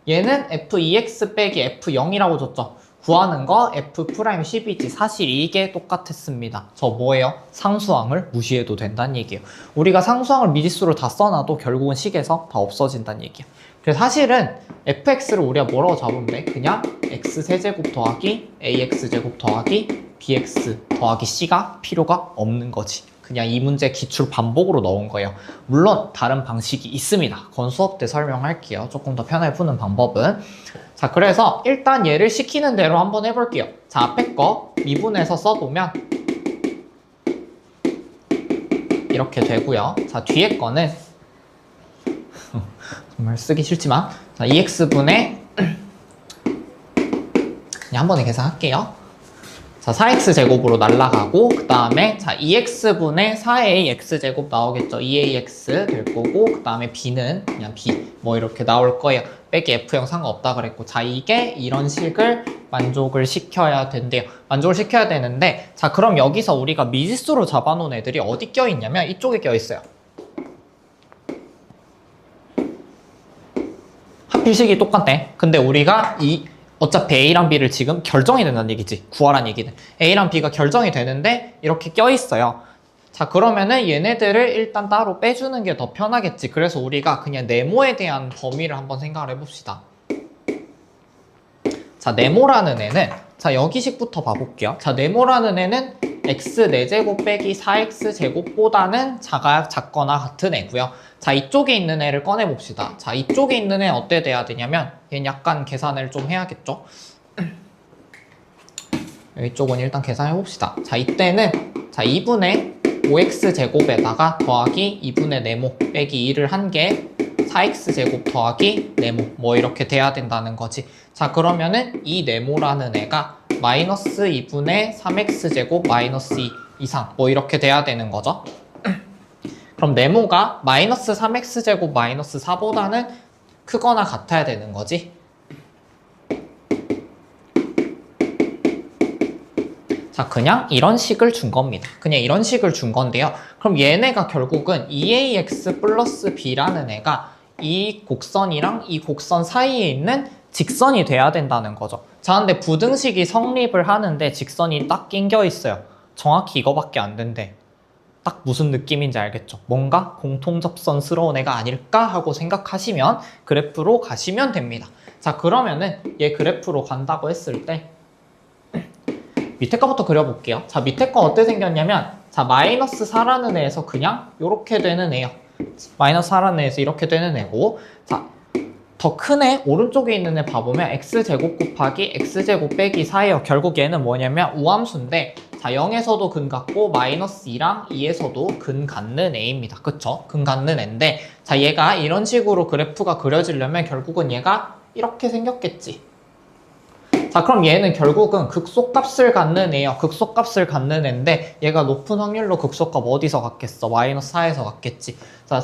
얘는 f2x 빼기 f0이라고 줬죠. 구하는 거 f'10이지. 사실 이게 똑같았습니다. 저 뭐예요? 상수항을 무시해도 된다는 얘기예요. 우리가 상수항을 미지수로 다 써놔도 결국은 식에서 다 없어진다는 얘기예요. 그래서 사실은 fx를 우리가 뭐라고 잡으면 돼? 그냥 x세제곱 더하기 ax제곱 더하기 bx 더하기 c가 필요가 없는 거지. 그냥 이 문제 기출 반복으로 넣은 거예요. 물론 다른 방식이 있습니다. 그건 수업 때 설명할게요. 조금 더 편하게 푸는 방법은. 자, 그래서 일단 얘를 시키는 대로 한번 해볼게요. 자, 앞에 거 미분해서 써보면 이렇게 되고요. 자, 뒤에 거는 정말 쓰기 싫지만 자, 2x분의 그냥 한 번에 계산할게요. 자, 4x제곱으로 날라가고 그 다음에 자 2x분의 4ax제곱 나오겠죠. 2ax 될 거고 그 다음에 b는 그냥 b 뭐 이렇게 나올 거예요. 빼기 f형 상관없다 그랬고 자, 이게 이런 식을 만족을 시켜야 된대요. 만족을 시켜야 되는데 자, 그럼 여기서 우리가 미지수로 잡아놓은 애들이 어디 껴있냐면 이쪽에 껴있어요. 하필식이 똑같네. 근데 우리가 어차피 A랑 B를 지금 결정이 된다는 얘기지. 구하란 얘기는. A랑 B가 결정이 되는데 이렇게 껴있어요. 자, 그러면은 얘네들을 일단 따로 빼주는 게 더 편하겠지. 그래서 우리가 그냥 네모에 대한 범위를 한번 생각을 해봅시다. 자, 네모라는 애는 자, 여기식부터 봐볼게요. 자, 네모라는 애는 x 4제곱 빼기 4x제곱보다는 작거나 같은 애고요. 자, 이쪽에 있는 애를 꺼내봅시다. 자, 이쪽에 있는 애 어때 돼야 되냐면 얘는 약간 계산을 좀 해야겠죠. 이쪽은 일단 계산해봅시다. 자, 이때는 자 2분의 5x제곱에다가 더하기 2분의 네모 빼기 2를 한 개 4x제곱 더하기 네모 뭐 이렇게 돼야 된다는 거지. 자, 그러면은 이 네모라는 애가 마이너스 2분의 3x제곱 마이너스 2 이상 뭐 이렇게 돼야 되는 거죠. 그럼 네모가 마이너스 3x제곱 마이너스 4보다는 크거나 같아야 되는 거지. 자, 그냥 이런 식을 준 겁니다. 그냥 이런 식을 준 건데요. 그럼 얘네가 결국은 2ax 플러스 b라는 애가 이 곡선이랑 이 곡선 사이에 있는 직선이 돼야 된다는 거죠. 자, 근데 부등식이 성립을 하는데 직선이 딱 낑겨 있어요. 정확히 이거밖에 안 된대. 딱 무슨 느낌인지 알겠죠? 뭔가 공통접선스러운 애가 아닐까 하고 생각하시면 그래프로 가시면 됩니다. 자, 그러면은 얘 그래프로 간다고 했을 때 밑에 거부터 그려볼게요. 자, 밑에 거 어떻게 생겼냐면 자, 마이너스 4라는 애에서 그냥 이렇게 되는 애요. 마이너스 4라는 애에서 이렇게 되는 애고 자, 더 큰 애 오른쪽에 있는 애 봐보면 x제곱 곱하기 x제곱 빼기 4예요. 결국 얘는 뭐냐면 우함수인데 자, 0에서도 근 같고 마이너스 2랑 2에서도 근 같는 애입니다. 그쵸? 근 같는 애인데 자, 얘가 이런 식으로 그래프가 그려지려면 결국은 얘가 이렇게 생겼겠지. 자, 그럼 얘는 결국은 극소값을 갖는 애예요. 극소값을 갖는 애인데 얘가 높은 확률로 극소값 어디서 갖겠어? 마이너스 4에서 갖겠지. 자,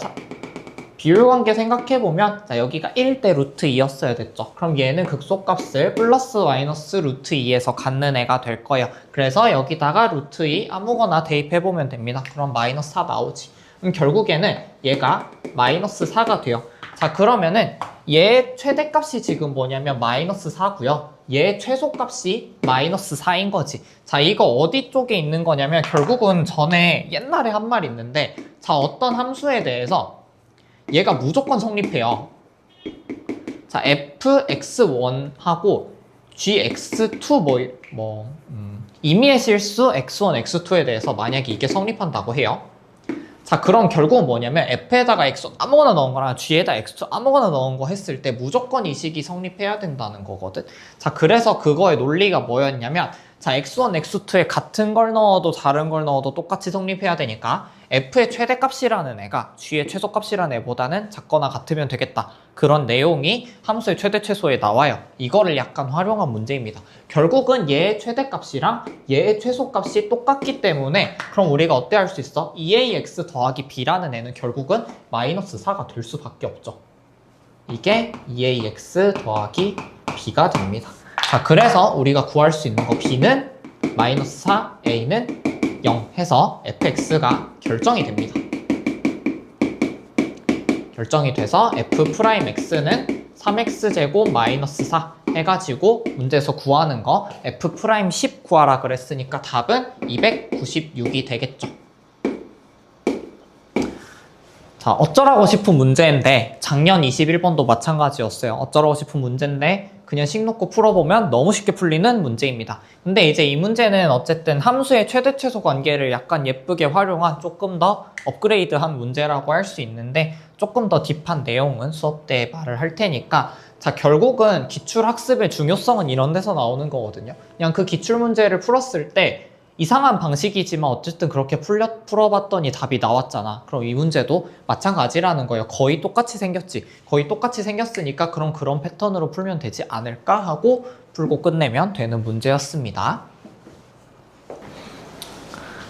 비율관계 생각해보면 자, 여기가 1대 루트 2였어야 됐죠. 그럼 얘는 극소값을 플러스 마이너스 루트 2에서 갖는 애가 될 거예요. 그래서 여기다가 루트 2 아무거나 대입해보면 됩니다. 그럼 마이너스 4 나오지. 그럼 결국에는 얘가 마이너스 4가 돼요. 자, 그러면은 얘 최대값이 지금 뭐냐면 마이너스 4고요. 얘 최소값이 마이너스 4인 거지. 자, 이거 어디 쪽에 있는 거냐면 결국은 전에 옛날에 한 말 있는데 자, 어떤 함수에 대해서 얘가 무조건 성립해요. 자, fx1하고 gx2 임의의 실수 x1, x2에 대해서 만약에 이게 성립한다고 해요. 자, 그럼 결국은 뭐냐면 f에다가 x1 아무거나 넣은 거랑 g에다 x2 아무거나 넣은 거 했을 때 무조건 이 식이 성립해야 된다는 거거든. 자, 그래서 그거의 논리가 뭐였냐면, 자, x1, x2에 같은 걸 넣어도 다른 걸 넣어도 똑같이 성립해야 되니까 f의 최대값이라는 애가 g의 최소값이라는 애보다는 작거나 같으면 되겠다. 그런 내용이 함수의 최대 최소에 나와요. 이거를 약간 활용한 문제입니다. 결국은 얘의 최대값이랑 얘의 최소값이 똑같기 때문에 그럼 우리가 어때 할 수 있어? 2ax 더하기 b라는 애는 결국은 마이너스 4가 될 수밖에 없죠. 이게 2ax 더하기 b가 됩니다. 자, 그래서 우리가 구할 수 있는 거 b는 마이너스 4, a는 0 해서 fx가 결정이 됩니다. 결정이 돼서 f'x는 3x제곱 마이너스 4 해가지고 문제에서 구하는 거 f'10 구하라 그랬으니까 답은 296이 되겠죠. 자, 어쩌라고 싶은 문제인데 작년 21번도 마찬가지였어요. 어쩌라고 싶은 문제인데 그냥 식 놓고 풀어보면 너무 쉽게 풀리는 문제입니다. 근데 이제 이 문제는 어쨌든 함수의 최대 최소 관계를 약간 예쁘게 활용한 조금 더 업그레이드한 문제라고 할 수 있는데 조금 더 딥한 내용은 수업 때 말을 할 테니까, 자, 결국은 기출학습의 중요성은 이런 데서 나오는 거거든요. 그냥 그 기출문제를 풀었을 때 이상한 방식이지만 어쨌든 그렇게 풀어봤더니 답이 나왔잖아. 그럼 이 문제도 마찬가지라는 거예요. 거의 똑같이 생겼지. 거의 똑같이 생겼으니까 그럼 그런 패턴으로 풀면 되지 않을까 하고 풀고 끝내면 되는 문제였습니다.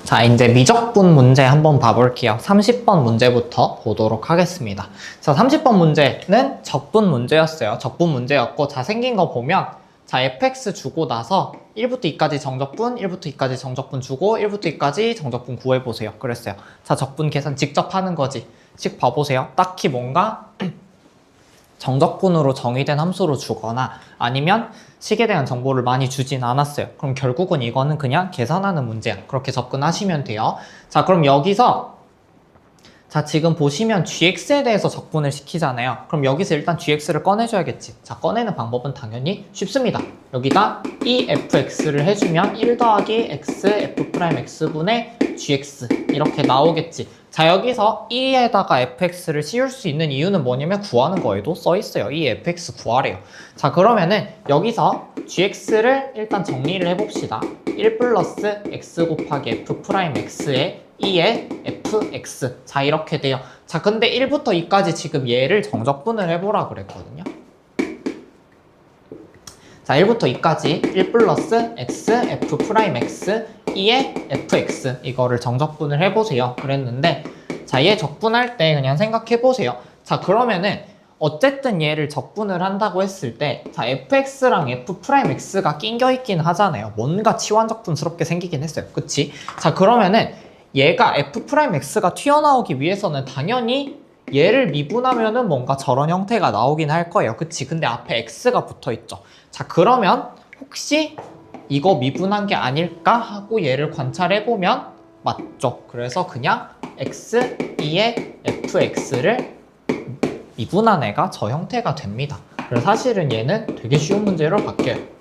자, 이제 미적분 문제 한번 봐볼게요. 30번 문제부터 보도록 하겠습니다. 자, 30번 문제는 적분 문제였어요. 적분 문제였고, 자, 생긴 거 보면, 자, fx 주고 나서 1부터 2까지 정적분, 1부터 2까지 정적분 주고 1부터 2까지 정적분 구해보세요. 그랬어요. 자, 적분 계산 직접 하는 거지. 식 봐보세요. 딱히 뭔가 정적분으로 정의된 함수로 주거나 아니면 식에 대한 정보를 많이 주진 않았어요. 그럼 결국은 이거는 그냥 계산하는 문제야. 그렇게 접근하시면 돼요. 자, 그럼 여기서 자, 지금 보시면 gx에 대해서 적분을 시키잖아요. 그럼 여기서 일단 gx를 꺼내줘야겠지. 자, 꺼내는 방법은 당연히 쉽습니다. 여기다 e fx를 해주면 1 더하기 x f'x분의 gx 이렇게 나오겠지. 자, 여기서 e에다가 fx를 씌울 수 있는 이유는 뭐냐면 구하는 거에도 써있어요. e fx 구하래요. 자, 그러면은 여기서 gx를 일단 정리를 해봅시다. 1 플러스 x 곱하기 f'x에 2의 fx. 자, 이렇게 돼요. 자, 근데 1부터 2까지 지금 얘를 정적분을 해보라 그랬거든요. 자, 1부터 2까지 1 플러스 x f'x 2의 fx 이거를 정적분을 해보세요 그랬는데, 자, 얘 적분할 때 그냥 생각해보세요. 자, 그러면은 어쨌든 얘를 적분을 한다고 했을 때, 자, fx랑 f'x가 낑겨있긴 하잖아요. 뭔가 치환적분스럽게 생기긴 했어요. 그치? 자, 그러면은 얘가 f'x가 튀어나오기 위해서는 당연히 얘를 미분하면은 뭔가 저런 형태가 나오긴 할 거예요. 그치? 근데 앞에 x가 붙어있죠. 자, 그러면 혹시 이거 미분한 게 아닐까 하고 얘를 관찰해보면 맞죠. 그래서 그냥 x, 2의 fx를 미분한 애가 저 형태가 됩니다. 그래서 사실은 얘는 되게 쉬운 문제로 바뀌어요.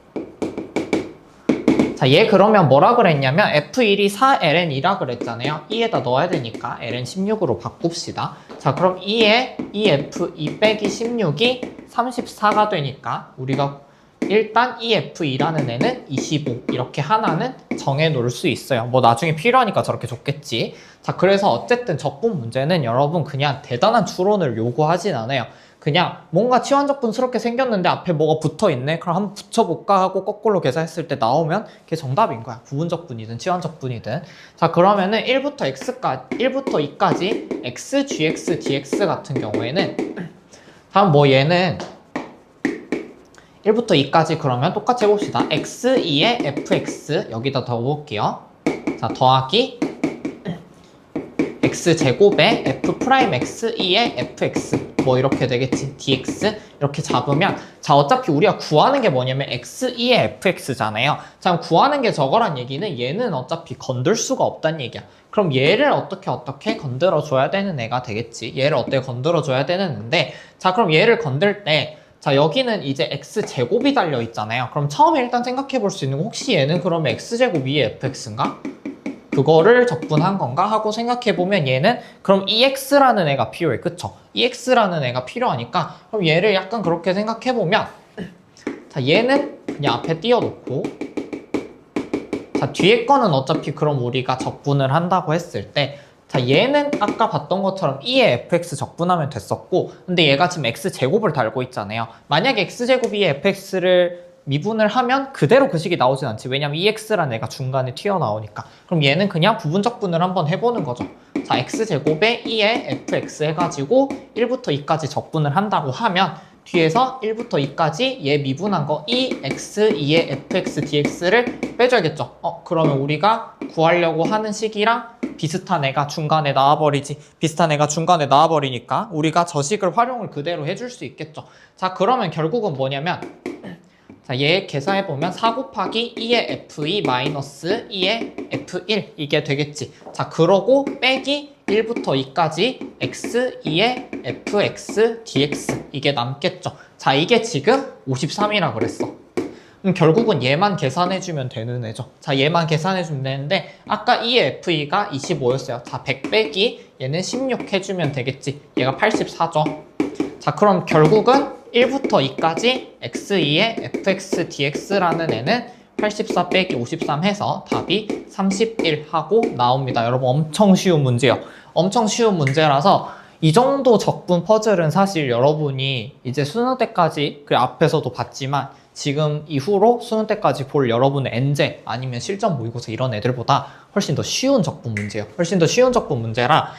자, 얘 그러면 뭐라 그랬냐면 f1이 4ln이라 그랬잖아요. 2에다 넣어야 되니까 ln 16으로 바꿉시다. 자, 그럼 2에 2f2 빼기 16이 34가 되니까 우리가 일단 EF2라는 애는 25 이렇게 하나는 정해 놓을 수 있어요. 뭐 나중에 필요하니까 저렇게 줬겠지. 자, 그래서 어쨌든 적분 문제는 여러분 그냥 대단한 추론을 요구하진 않아요. 그냥 뭔가 치환적분스럽게 생겼는데 앞에 뭐가 붙어있네? 그럼 한번 붙여볼까 하고 거꾸로 계산했을 때 나오면 그게 정답인 거야. 부분적분이든 치환적분이든. 자, 그러면은 1부터 2까지 x, gx, dx 같은 경우에는 다음 뭐 얘는 1부터 2까지 그러면 똑같이 해봅시다. x, 2의 fx 여기다 넣어볼게요. 자, 더하기 x제곱에 f'x, 2의 fx 뭐 이렇게 되겠지. dx 이렇게 잡으면, 자, 어차피 우리가 구하는 게 뭐냐면 x, 2의 fx잖아요. 자, 구하는 게 저거란 얘기는 얘는 어차피 건들 수가 없다는 얘기야. 그럼 얘를 어떻게 건드려 줘야 되는 애가 되겠지. 얘를 어떻게 건드려 줘야 되는데, 자, 그럼 얘를 건들 때, 자, 여기는 이제 x제곱이 달려 있잖아요. 그럼 처음에 일단 생각해 볼 수 있는 거, 혹시 얘는 그러면 x제곱 2의 fx인가? 그거를 적분한 건가 하고 생각해 보면 얘는 그럼 ex라는 애가 필요해. 그쵸? ex라는 애가 필요하니까 그럼 얘를 약간 그렇게 생각해 보면, 자, 얘는 그냥 앞에 띄워놓고, 자, 뒤에 거는 어차피 그럼 우리가 적분을 한다고 했을 때, 자, 얘는 아까 봤던 것처럼 2의 fx 적분하면 됐었고, 근데 얘가 지금 x제곱을 달고 있잖아요. 만약에 x제곱 2의 fx를 미분을 하면 그대로 그 식이 나오진 않지. 왜냐면 2x라는 애가 중간에 튀어나오니까. 그럼 얘는 그냥 부분적분을 한번 해보는 거죠. 자, x제곱에 2의 fx 해가지고 1부터 2까지 적분을 한다고 하면 뒤에서 1부터 2까지 얘 미분한 거 2x, 2의 fx, dx를 빼줘야겠죠. 그러면 우리가 구하려고 하는 식이랑 비슷한 애가 중간에 나와버리지. 비슷한 애가 중간에 나와버리니까 우리가 저 식을 활용을 그대로 해줄 수 있겠죠. 자, 그러면 결국은 뭐냐면, 자, 얘 계산해보면 4 곱하기 2의 f2 마이너스 2의 f1 이게 되겠지. 자, 그러고 빼기 1부터 2까지 x, 2의 fx, dx 이게 남겠죠. 자, 이게 지금 53이라 그랬어. 결국은 얘만 계산해주면 되는 애죠. 자, 얘만 계산해주면 되는데 아까 2의 f2가 25였어요. 자, 100 빼기 얘는 16 해주면 되겠지. 얘가 84죠. 자, 그럼 결국은 1부터 2까지 x2의 fx, dx라는 애는 84 빼기 53 해서 답이 31 하고 나옵니다. 여러분 엄청 쉬운 문제예요. 엄청 쉬운 문제라서 이 정도 적분 퍼즐은 사실 여러분이 이제 수능 때까지 그 앞에서도 봤지만 지금 이후로 수능 때까지 볼 여러분의 엔제 아니면 실전 모의고사 이런 애들보다 훨씬 더 쉬운 적분 문제예요. 훨씬 더 쉬운 적분 문제라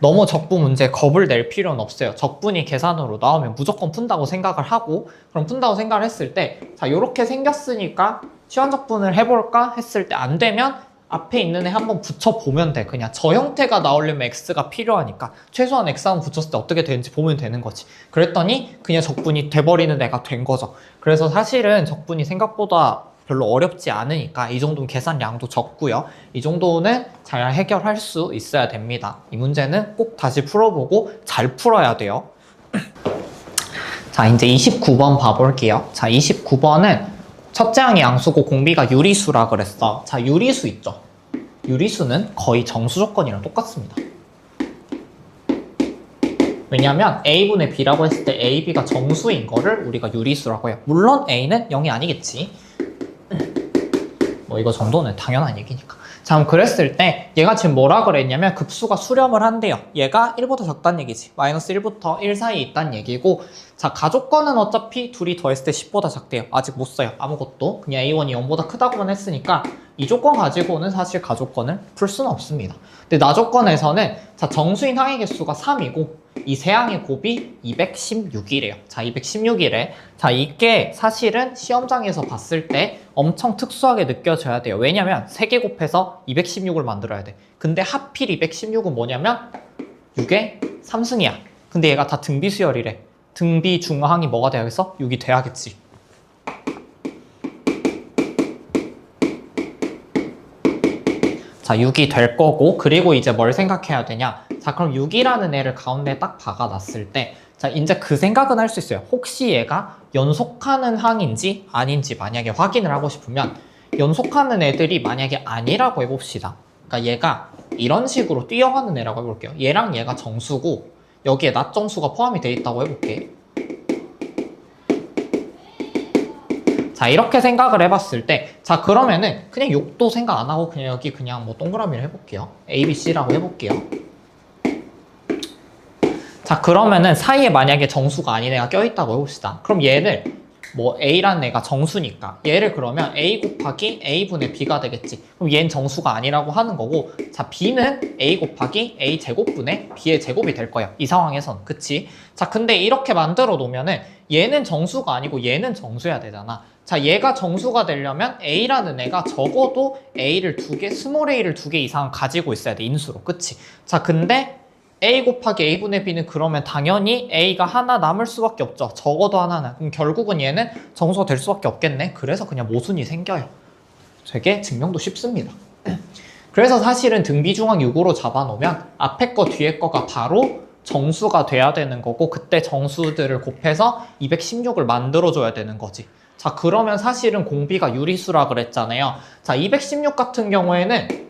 너무 적분 문제 겁을 낼 필요는 없어요. 적분이 계산으로 나오면 무조건 푼다고 생각을 하고, 그럼 푼다고 생각을 했을 때, 자, 요렇게 생겼으니까 시원 적분을 해볼까 했을 때 안 되면 앞에 있는 애 한번 붙여보면 돼. 그냥 저 형태가 나오려면 x가 필요하니까 최소한 x 한번 붙였을 때 어떻게 되는지 보면 되는 거지. 그랬더니 그냥 적분이 돼버리는 애가 된 거죠. 그래서 사실은 적분이 생각보다 별로 어렵지 않으니까 이 정도는 계산량도 적고요. 이 정도는 잘 해결할 수 있어야 됩니다. 이 문제는 꼭 다시 풀어보고 잘 풀어야 돼요. 자, 이제 29번 봐볼게요. 자, 29번은 첫째 항이 양수고 공비가 유리수라 그랬어. 자, 유리수 있죠? 유리수는 거의 정수 조건이랑 똑같습니다. 왜냐면 a분의 b라고 했을 때 a, b가 정수인 거를 우리가 유리수라고 해요. 물론 a는 0이 아니겠지. 뭐 이거 정도는 당연한 얘기니까. 자, 그럼 그랬을 때 얘가 지금 뭐라 그랬냐면 급수가 수렴을 한대요. 얘가 1보다 작다는 얘기지. 마이너스 1부터 1 사이에 있다는 얘기고, 자, 가족권은 어차피 둘이 더했을 때 10보다 작대요. 아직 못 써요. 아무것도. 그냥 A1이 0보다 크다고만 했으니까 이 조건 가지고는 사실 가족권을 풀 수는 없습니다. 근데 나조건에서는 자, 정수인 항의 개수가 3이고 이 세 항의 곱이 216이래요. 자, 216이래. 자, 이게 사실은 시험장에서 봤을 때 엄청 특수하게 느껴져야 돼요. 왜냐면 3개 곱해서 216을 만들어야 돼. 근데 하필 216은 뭐냐면 6의 3승이야. 근데 얘가 다 등비수열이래. 등비 중항이 뭐가 돼야겠어? 6이 돼야겠지. 자, 6이 될 거고, 그리고 이제 뭘 생각해야 되냐? 자, 그럼 6이라는 애를 가운데 딱 박아놨을 때, 자, 이제 그 생각은 할 수 있어요. 혹시 얘가 연속하는 항인지 아닌지 만약에 확인을 하고 싶으면, 연속하는 애들이 만약에 아니라고 해봅시다. 그러니까 얘가 이런 식으로 뛰어가는 애라고 해볼게요. 얘랑 얘가 정수고, 여기에 낫정수가 포함이 돼 있다고 해볼게. 자, 이렇게 생각을 해봤을 때, 자, 그러면은 그냥 6도 생각 안 하고 그냥 여기 그냥 뭐 동그라미를 해볼게요. A, B, C라고 해볼게요. 자, 그러면은 사이에 만약에 정수가 아닌 애가 껴있다고 해봅시다. 그럼 얘를 뭐 A라는 애가 정수니까 얘를 그러면 A 곱하기 A분의 B가 되겠지. 그럼 얘는 정수가 아니라고 하는 거고, 자, B는 A 곱하기 A 제곱분의 B의 제곱이 될 거예요. 이 상황에선. 그치? 자, 근데 이렇게 만들어 놓으면은 얘는 정수가 아니고 얘는 정수여야 되잖아. 자, 얘가 정수가 되려면 A라는 애가 적어도 A를 스몰 A를 2개 이상 가지고 있어야 돼, 인수로. 그치? 자, 근데 A 곱하기 A분의 B는 그러면 당연히 A가 하나 남을 수밖에 없죠. 적어도 하나는. 그럼 결국은 얘는 정수가 될 수밖에 없겠네. 그래서 그냥 모순이 생겨요. 되게 증명도 쉽습니다. 그래서 사실은 등비중항 6으로 잡아놓으면 앞에 거 뒤에 거가 바로 정수가 돼야 되는 거고 그때 정수들을 곱해서 216을 만들어줘야 되는 거지. 자, 그러면 사실은 공비가 유리수라 그랬잖아요. 자, 216 같은 경우에는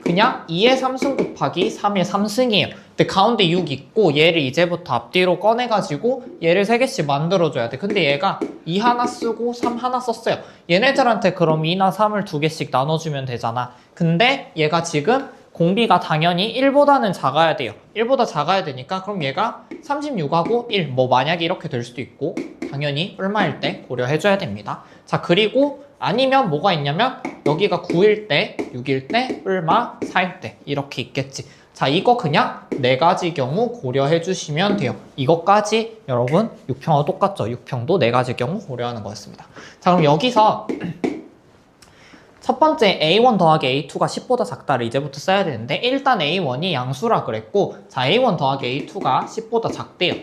그냥 2의 3승 곱하기 3의 3승이에요. 근데 가운데 6 있고 얘를 이제부터 앞뒤로 꺼내가지고 얘를 3개씩 만들어줘야 돼. 근데 얘가 2 하나 쓰고 3 하나 썼어요. 얘네들한테 그럼 2나 3을 2개씩 나눠주면 되잖아. 근데 얘가 지금 공비가 당연히 1보다는 작아야 돼요. 1보다 작아야 되니까 그럼 얘가 36하고 1, 뭐 만약에 이렇게 될 수도 있고 당연히 얼마일 때 고려해줘야 됩니다. 자, 그리고 아니면 뭐가 있냐면 여기가 9일 때, 6일 때, 얼마, 4일 때 이렇게 있겠지. 자, 이거 그냥 4가지 경우 고려해 주시면 돼요. 이것까지 여러분 6평하고 똑같죠? 6평도 4가지 경우 고려하는 거였습니다. 자, 그럼 여기서 첫 번째 A1 더하기 A2가 10보다 작다를 이제부터 써야 되는데 일단 A1이 양수라 그랬고 자, A1 더하기 A2가 10보다 작대요.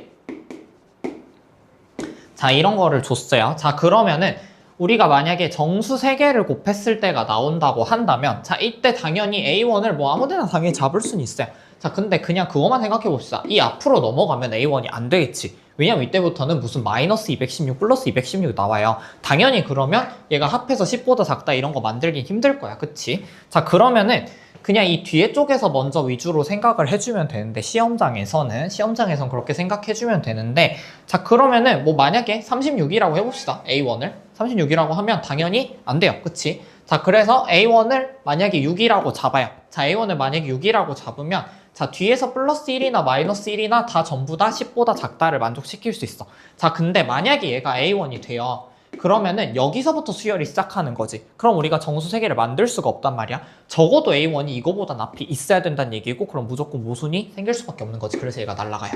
자, 이런 거를 줬어요. 자, 그러면은 우리가 만약에 정수 3개를 곱했을 때가 나온다고 한다면 자, 이때 당연히 A1을 뭐 아무데나 당연히 잡을 수는 있어요. 자, 근데 그냥 그것만 생각해 봅시다. 이 앞으로 넘어가면 A1이 안 되겠지. 왜냐면 이때부터는 무슨 마이너스 216 플러스 216이 나와요. 당연히 그러면 얘가 합해서 10보다 작다 이런 거 만들긴 힘들 거야. 그치? 자, 그러면은 그냥 이 뒤에 쪽에서 먼저 위주로 생각을 해주면 되는데 시험장에서는 그렇게 생각해주면 되는데 자, 그러면은 뭐 만약에 36이라고 해봅시다. A1을 36이라고 하면 당연히 안 돼요. 그치? 자, 그래서 A1을 만약에 6이라고 잡아요. 자, A1을 만약에 6이라고 잡으면 자, 뒤에서 플러스 1이나 마이너스 1이나 다 전부 다 10보다 작다를 만족시킬 수 있어. 자, 근데 만약에 얘가 A1이 돼요. 그러면은 여기서부터 수열이 시작하는 거지. 그럼 우리가 정수 3개를 만들 수가 없단 말이야. 적어도 A1이 이거보다 앞이 있어야 된다는 얘기고 그럼 무조건 모순이 생길 수밖에 없는 거지. 그래서 얘가 날아가요.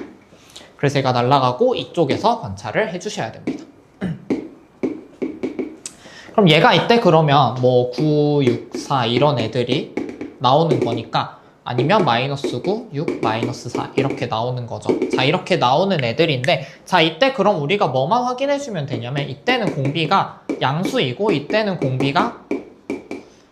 그래서 얘가 날아가고 이쪽에서 관찰을 해주셔야 됩니다. 그럼 얘가 이때 그러면 뭐 9, 6, 4 이런 애들이 나오는 거니까 아니면 마이너스 9, 6, 마이너스 4 이렇게 나오는 거죠. 자, 이렇게 나오는 애들인데 자, 이때 그럼 우리가 뭐만 확인해주면 되냐면 이때는 공비가 양수이고 이때는 공비가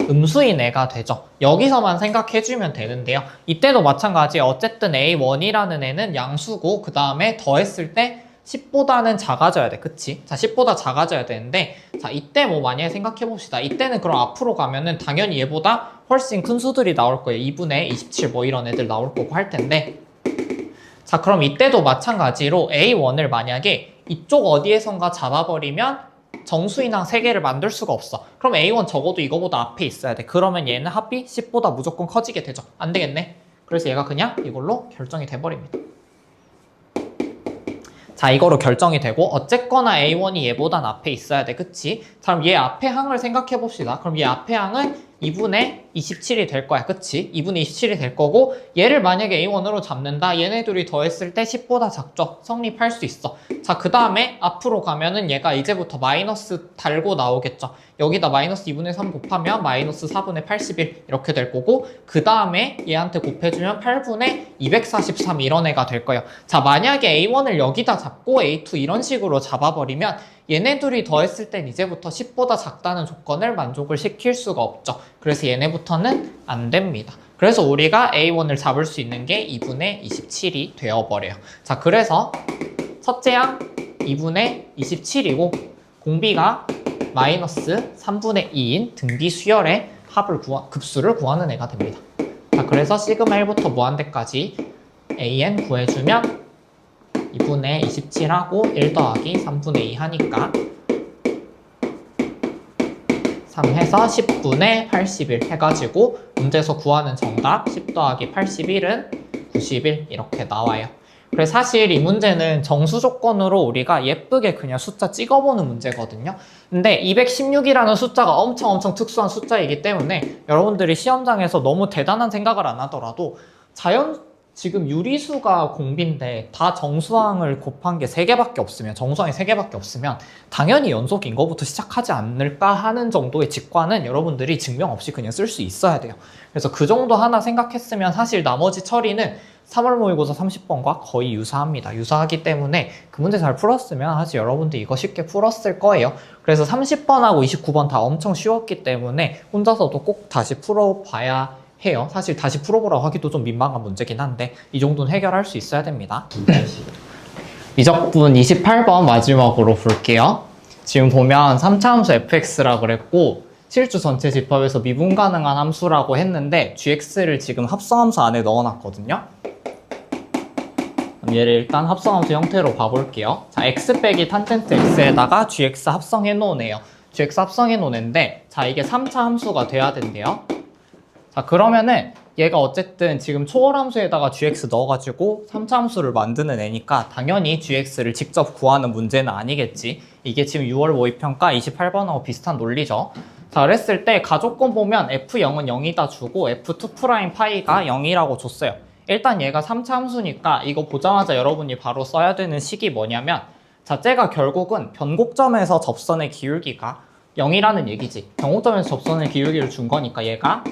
음수인 애가 되죠. 여기서만 생각해주면 되는데요. 이때도 마찬가지 어쨌든 A1이라는 애는 양수고 그 다음에 더했을 때 10보다는 작아져야 돼. 그치? 자, 10보다 작아져야 되는데 자, 이때 뭐 만약에 생각해 봅시다. 이때는 그럼 앞으로 가면은 당연히 얘보다 훨씬 큰 수들이 나올 거예요. 2분의 27 뭐 이런 애들 나올 거고 할 텐데 자, 그럼 이때도 마찬가지로 A1을 만약에 이쪽 어디에선가 잡아버리면 정수인항 3개를 만들 수가 없어. 그럼 A1 적어도 이거보다 앞에 있어야 돼. 그러면 얘는 합이 10보다 무조건 커지게 되죠. 안 되겠네. 그래서 얘가 그냥 이걸로 결정이 돼버립니다. 자, 이거로 결정이 되고 어쨌거나 A1이 얘보단 앞에 있어야 돼. 그치? 자, 그럼 얘 앞에 항을 생각해 봅시다. 그럼 얘 앞에 항은 2분의 27이 될 거야. 그치? 2분의 27이 될 거고 얘를 만약에 A1으로 잡는다. 얘네들이 더했을 때 10보다 작죠? 성립할 수 있어. 자, 그 다음에 앞으로 가면은 얘가 이제부터 마이너스 달고 나오겠죠. 여기다 마이너스 2분의 3 곱하면 마이너스 4분의 81 이렇게 될 거고 그 다음에 얘한테 곱해주면 8분의 243 이런 애가 될 거예요. 자, 만약에 A1을 여기다 잡고 A2 이런 식으로 잡아버리면 얘네들이 더했을 땐 이제부터 10보다 작다는 조건을 만족을 시킬 수가 없죠. 그래서 얘네부터는 안 됩니다. 그래서 우리가 A1을 잡을 수 있는 게 2분의 27이 되어버려요. 자, 그래서 첫째 항 2분의 27이고 공비가 마이너스 3분의 2인 등비 수열의 급수를 구하는 애가 됩니다. 자, 그래서 시그마 1부터 무한대까지 AN 구해주면 2분의 27하고 1 더하기 3분의 2 하니까 3 해서 10분의 81 해가지고 문제에서 구하는 정답 10 더하기 81은 91 이렇게 나와요. 그래서 사실 이 문제는 정수 조건으로 우리가 예쁘게 그냥 숫자 찍어보는 문제거든요. 근데 216이라는 숫자가 엄청 특수한 숫자이기 때문에 여러분들이 시험장에서 너무 대단한 생각을 안 하더라도 지금 유리수가 공비인데 다 정수항을 곱한 게 3개밖에 없으면 정수항이 3개밖에 없으면 당연히 연속인 거부터 시작하지 않을까 하는 정도의 직관은 여러분들이 증명 없이 그냥 쓸 수 있어야 돼요. 그래서 그 정도 하나 생각했으면 사실 나머지 처리는 3월 모의고사 30번과 거의 유사합니다. 유사하기 때문에 그 문제 잘 풀었으면 사실 여러분들 이거 쉽게 풀었을 거예요. 그래서 30번하고 29번 다 엄청 쉬웠기 때문에 혼자서도 꼭 다시 풀어봐야 해요. 사실 다시 풀어보라고 하기도 좀 민망한 문제긴 한데 이 정도는 해결할 수 있어야 됩니다. 미적분 28번 마지막으로 볼게요. 지금 보면 3차 함수 fx라고 그랬고 실주 전체 집합에서 미분 가능한 함수라고 했는데 gx를 지금 합성함수 안에 넣어놨거든요. 그럼 얘를 일단 합성함수 형태로 봐볼게요. 자, x 빼기 탄젠트 x에다가 gx 합성해 놓으네요. gx 합성해 놓는데 자, 이게 3차 함수가 돼야 된대요. 자, 그러면은 얘가 어쨌든 지금 초월함수에다가 gx 넣어가지고 3차 함수를 만드는 애니까 당연히 gx를 직접 구하는 문제는 아니겠지. 이게 지금 6월 모의평가 28번하고 비슷한 논리죠. 자, 그랬을 때 가조건 보면 f0은 0이다 주고 f2' 파이가 0이라고 줬어요. 일단 얘가 3차 함수니까 이거 보자마자 여러분이 바로 써야 되는 식이 뭐냐면 자, 쟤가 결국은 변곡점에서 접선의 기울기가 0이라는 얘기지. 변곡점에서 접선의 기울기를 준 거니까 얘가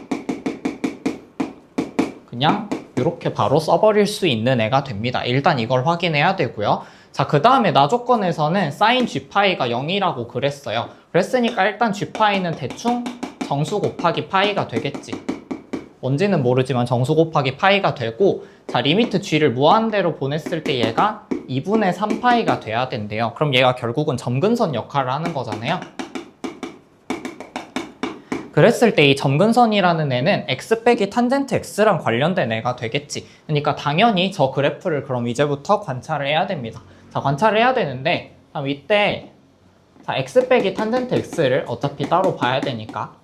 그냥 이렇게 바로 써버릴 수 있는 애가 됩니다. 일단 이걸 확인해야 되고요. 자, 그 다음에 나조건에서는 sin g파이가 0이라고 그랬어요. 그랬으니까 일단 g파이는 대충 정수 곱하기 파이가 되겠지. 뭔지는 모르지만 정수 곱하기 파이가 되고 자, 리미트 g를 무한대로 보냈을 때 얘가 2분의 3파이가 돼야 된대요. 그럼 얘가 결국은 점근선 역할을 하는 거잖아요. 그랬을 때 이 점근선이라는 애는 x 빼기 탄젠트 x랑 관련된 애가 되겠지. 그러니까 당연히 저 그래프를 그럼 이제부터 관찰을 해야 됩니다. 자, 관찰을 해야 되는데 그럼 이때 자, x 빼기 탄젠트 x를 어차피 따로 봐야 되니까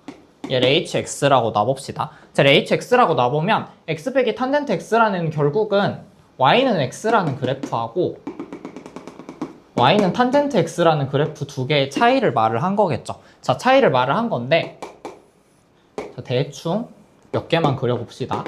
얘를 hx라고 놔봅시다. 자, hx라고 놔보면 x 빼기 탄젠트 x라는 애는 결국은 y는 x라는 그래프하고 y는 탄젠트 x라는 그래프 두 개의 차이를 말을 한 거겠죠. 자, 차이를 말을 한 건데 자, 대충 몇 개만 그려봅시다.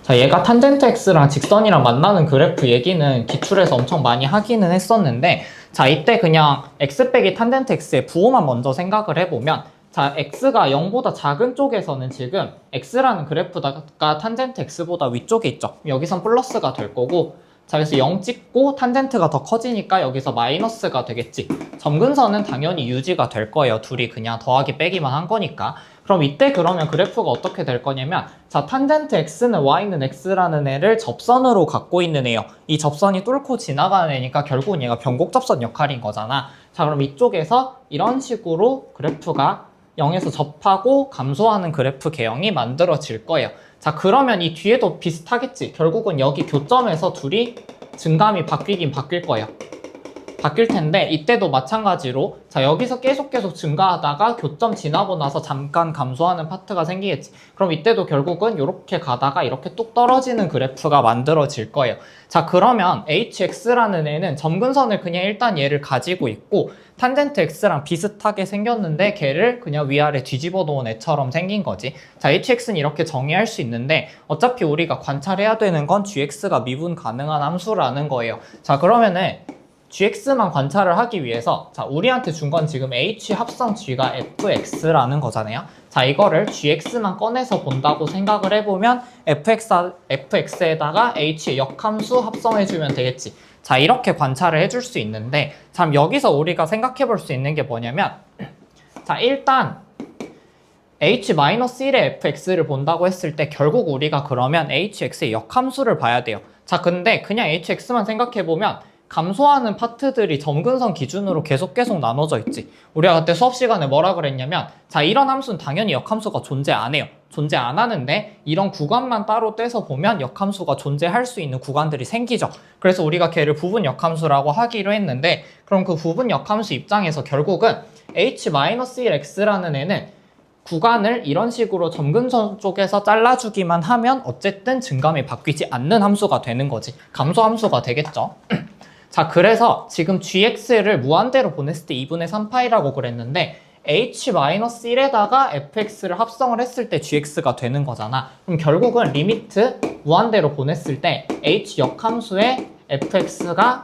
자, 얘가 탄젠트 x랑 직선이랑 만나는 그래프 얘기는 기출에서 엄청 많이 하기는 했었는데 자, 이때 그냥 x 빼기 탄젠트 x의 부호만 먼저 생각을 해보면 자, x가 0보다 작은 쪽에서는 지금 x라는 그래프가 탄젠트 x보다 위쪽에 있죠. 여기선 플러스가 될 거고 자, 그래서 0 찍고 탄젠트가 더 커지니까 여기서 마이너스가 되겠지. 점근선은 당연히 유지가 될 거예요. 둘이 그냥 더하기 빼기만 한 거니까. 그럼 이때 그러면 그래프가 어떻게 될 거냐면 자, 탄젠트 x는 y는 x라는 애를 접선으로 갖고 있는 애요. 이 접선이 뚫고 지나가는 애니까 결국은 얘가 변곡접선 역할인 거잖아. 자, 그럼 이쪽에서 이런 식으로 그래프가 0에서 접하고 감소하는 그래프 개형이 만들어질 거예요. 자, 그러면 이 뒤에도 비슷하겠지. 결국은 여기 교점에서 둘이 증감이 바뀌긴 바뀔 거예요. 바뀔 텐데 이때도 마찬가지로 자, 여기서 계속 증가하다가 교점 지나고 나서 잠깐 감소하는 파트가 생기겠지. 그럼 이때도 결국은 이렇게 가다가 이렇게 뚝 떨어지는 그래프가 만들어질 거예요. 자, 그러면 hx라는 애는 점근선을 그냥 일단 얘를 가지고 있고 탄젠트 x랑 비슷하게 생겼는데 걔를 그냥 위아래 뒤집어 놓은 애처럼 생긴 거지. 자, hx는 이렇게 정의할 수 있는데 어차피 우리가 관찰해야 되는 건 gx가 미분 가능한 함수라는 거예요. 자, 그러면은 gx만 관찰을 하기 위해서 자, 우리한테 준 건 지금 h 합성 g가 fx라는 거잖아요. 자, 이거를 gx만 꺼내서 본다고 생각을 해보면 fx에다가 h의 역함수 합성해주면 되겠지. 자, 이렇게 관찰을 해줄 수 있는데 참 여기서 우리가 생각해 볼 수 있는 게 뭐냐면 자, 일단 h-1의 fx를 본다고 했을 때 결국 우리가 그러면 hx의 역함수를 봐야 돼요. 자, 근데 그냥 hx만 생각해 보면 감소하는 파트들이 점근선 기준으로 계속 나눠져 있지. 우리가 그때 수업 시간에 뭐라 그랬냐면 자, 이런 함수는 당연히 역함수가 존재 안 해요. 존재 안 하는데 이런 구간만 따로 떼서 보면 역함수가 존재할 수 있는 구간들이 생기죠. 그래서 우리가 걔를 부분 역함수라고 하기로 했는데 그럼 그 부분 역함수 입장에서 결국은 h-1x라는 애는 구간을 이런 식으로 점근선 쪽에서 잘라주기만 하면 어쨌든 증감이 바뀌지 않는 함수가 되는 거지. 감소 함수가 되겠죠. 자, 그래서 지금 gx를 무한대로 보냈을 때 2분의 3파이라고 그랬는데 h-1에다가 fx를 합성을 했을 때 gx가 되는 거잖아. 그럼 결국은 리미트 무한대로 보냈을 때 h 역함수의 fx가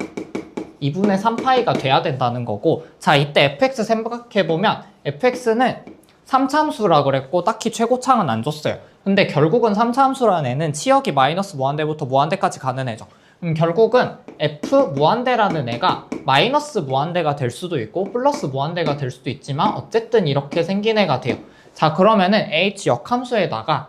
2분의 3파이가 돼야 된다는 거고 자, 이때 fx 생각해보면 fx는 3차 함수라고 그랬고 딱히 최고차는 안 줬어요. 근데 결국은 3차 함수라는 애는 치역이 마이너스 무한대부터 무한대까지 가는 애죠. 결국은 f 무한대라는 애가 마이너스 무한대가 될 수도 있고 플러스 무한대가 될 수도 있지만 어쨌든 이렇게 생긴 애가 돼요. 자, 그러면은 h 역함수에다가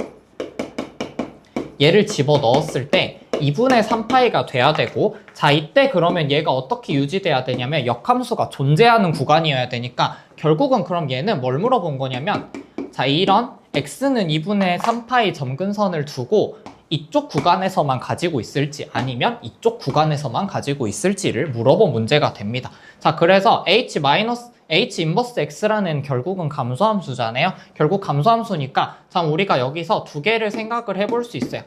얘를 집어 넣었을 때 2분의 3파이가 돼야 되고, 자, 이때 그러면 얘가 어떻게 유지돼야 되냐면 역함수가 존재하는 구간이어야 되니까 결국은 그럼 얘는 뭘 물어본 거냐면, 자, 이런 x는 2분의 3파이 점근선을 두고 이쪽 구간에서만 가지고 있을지 아니면 이쪽 구간에서만 가지고 있을지를 물어본 문제가 됩니다. 자, 그래서 h 인버스 x라는 결국은 감소함수잖아요. 결국 감소함수니까 참 우리가 여기서 두 개를 생각을 해볼 수 있어요.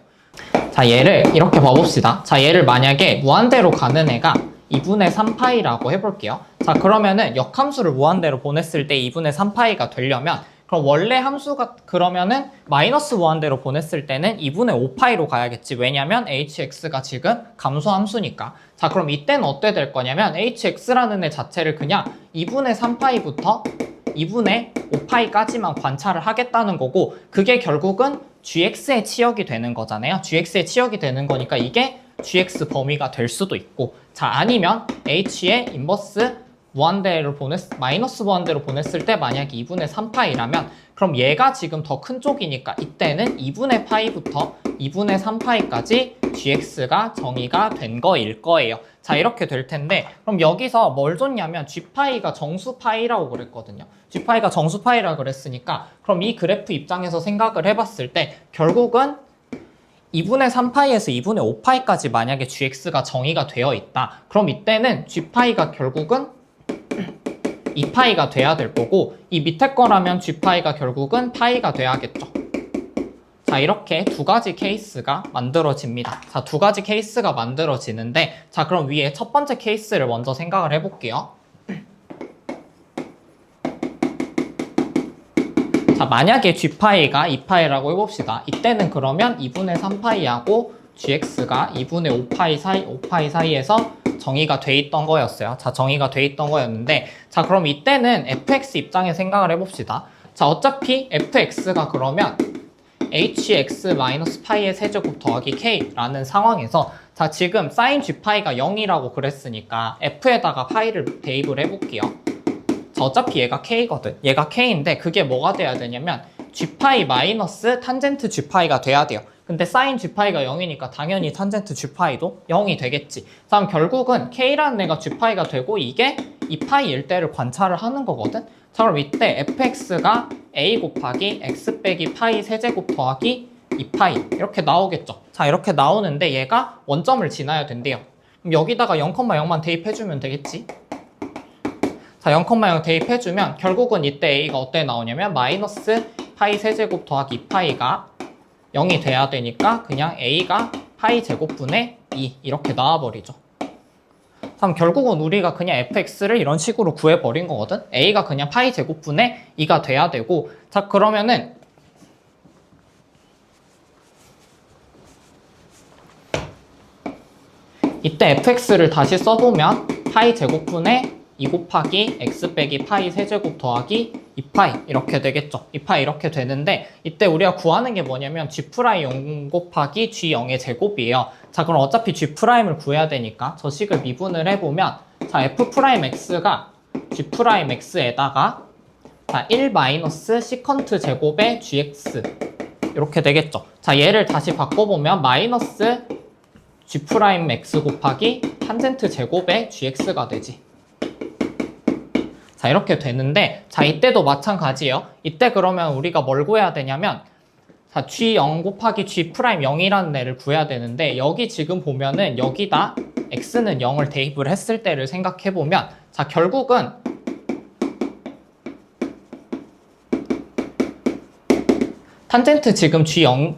자, 얘를 이렇게 봐봅시다. 자, 얘를 만약에 무한대로 가는 애가 2분의 3파이라고 해볼게요. 자, 그러면은 역함수를 무한대로 보냈을 때 2분의 3파이가 되려면, 그럼 원래 함수가 그러면은 마이너스 무한대로 보냈을 때는 2분의 5파이로 가야겠지. 왜냐면 hx가 지금 감소함수니까. 자, 그럼 이때는 어때 될 거냐면 hx라는 애 자체를 그냥 2분의 3파이부터 2분의 5파이까지만 관찰을 하겠다는 거고, 그게 결국은 gx의 치역이 되는 거잖아요. gx의 치역이 되는 거니까 이게 gx 범위가 될 수도 있고, 자, 아니면 h의 인버스 마이너스 무한대로 보냈을 때 만약에 2분의 3파이라면 그럼 얘가 지금 더 큰 쪽이니까 이때는 2분의 파이부터 2분의 3파이까지 gx가 정의가 된 거일 거예요. 자, 이렇게 될 텐데, 그럼 여기서 뭘 줬냐면 g파이가 정수파이라고 그랬거든요. g파이가 정수파이라고 그랬으니까 그럼 이 그래프 입장에서 생각을 해봤을 때 결국은 2분의 3파이에서 2분의 5파이까지 만약에 gx가 정의가 되어 있다. 그럼 이때는 g파이가 결국은 2파이가 돼야 될 거고, 이 밑에 거라면 g파이가 결국은 파이가 돼야겠죠. 자, 이렇게 두 가지 케이스가 만들어집니다. 자, 두 가지 케이스가 만들어지는데, 자, 그럼 위에 첫 번째 케이스를 먼저 생각을 해볼게요. 자, 만약에 g파이가 2파이라고 해봅시다. 이때는 그러면 2분의 3파이하고 gx가 2분의 5파이 사이에서 정의가 돼 있던 거였어요. 자, 정의가 돼 있던 거였는데, 자, 그럼 이때는 fx 입장에 생각을 해봅시다. 자, 어차피 fx가 그러면 hx-파이의 세제곱 더하기 k라는 상황에서, 자, 지금 sin g파이가 0이라고 그랬으니까 f에다가 파이를 대입을 해볼게요. 자, 어차피 얘가 k거든. 얘가 k인데 그게 뭐가 돼야 되냐면 g파이 마이너스 탄젠트 g파이가 돼야 돼요. 근데 sin g파이가 0이니까 당연히 탄젠트 g파이도 0이 되겠지. 다음 결국은 k라는 애가 g파이가 되고 이게 2파이일 때를 관찰을 하는 거거든. 자, 그럼 이때 fx가 a 곱하기 x 빼기 파이 세제곱 더하기 2파이 이렇게 나오겠죠. 자, 이렇게 나오는데 얘가 원점을 지나야 된대요. 그럼 여기다가 0,0만 대입해주면 되겠지. 자, 0,0 대입해주면 결국은 이때 a가 어때 나오냐면 마이너스 파이 세제곱 더하기 2파이가 0이 돼야 되니까 그냥 a가 파이 제곱분의 2 이렇게 나와버리죠. 그럼 결국은 우리가 그냥 fx를 이런 식으로 구해버린 거거든. a가 그냥 파이 제곱분의 2가 돼야 되고, 자, 그러면은 이때 fx를 다시 써보면 파이 제곱분의 2 곱하기 x 빼기 파이 세제곱 더하기 2파이 이렇게 되겠죠. 2파이 이렇게 되는데 이때 우리가 구하는 게 뭐냐면 g'0 곱하기 g0의 제곱이에요. 자, 그럼 어차피 g'을 구해야 되니까 저 식을 미분을 해보면, 자, f'x가 g'x에다가 자, 1 마이너스 시컨트 제곱의 gx 이렇게 되겠죠. 자, 얘를 다시 바꿔보면 마이너스 g'x 곱하기 탄젠트 제곱의 gx가 되지. 자, 이렇게 되는데, 자, 이때도 마찬가지예요. 이때 그러면 우리가 뭘 구해야 되냐면, 자, g0 곱하기 g'0이라는 애를 구해야 되는데, 여기 지금 보면은 여기다 x는 0을 대입을 했을 때를 생각해보면, 자, 결국은 탄젠트 지금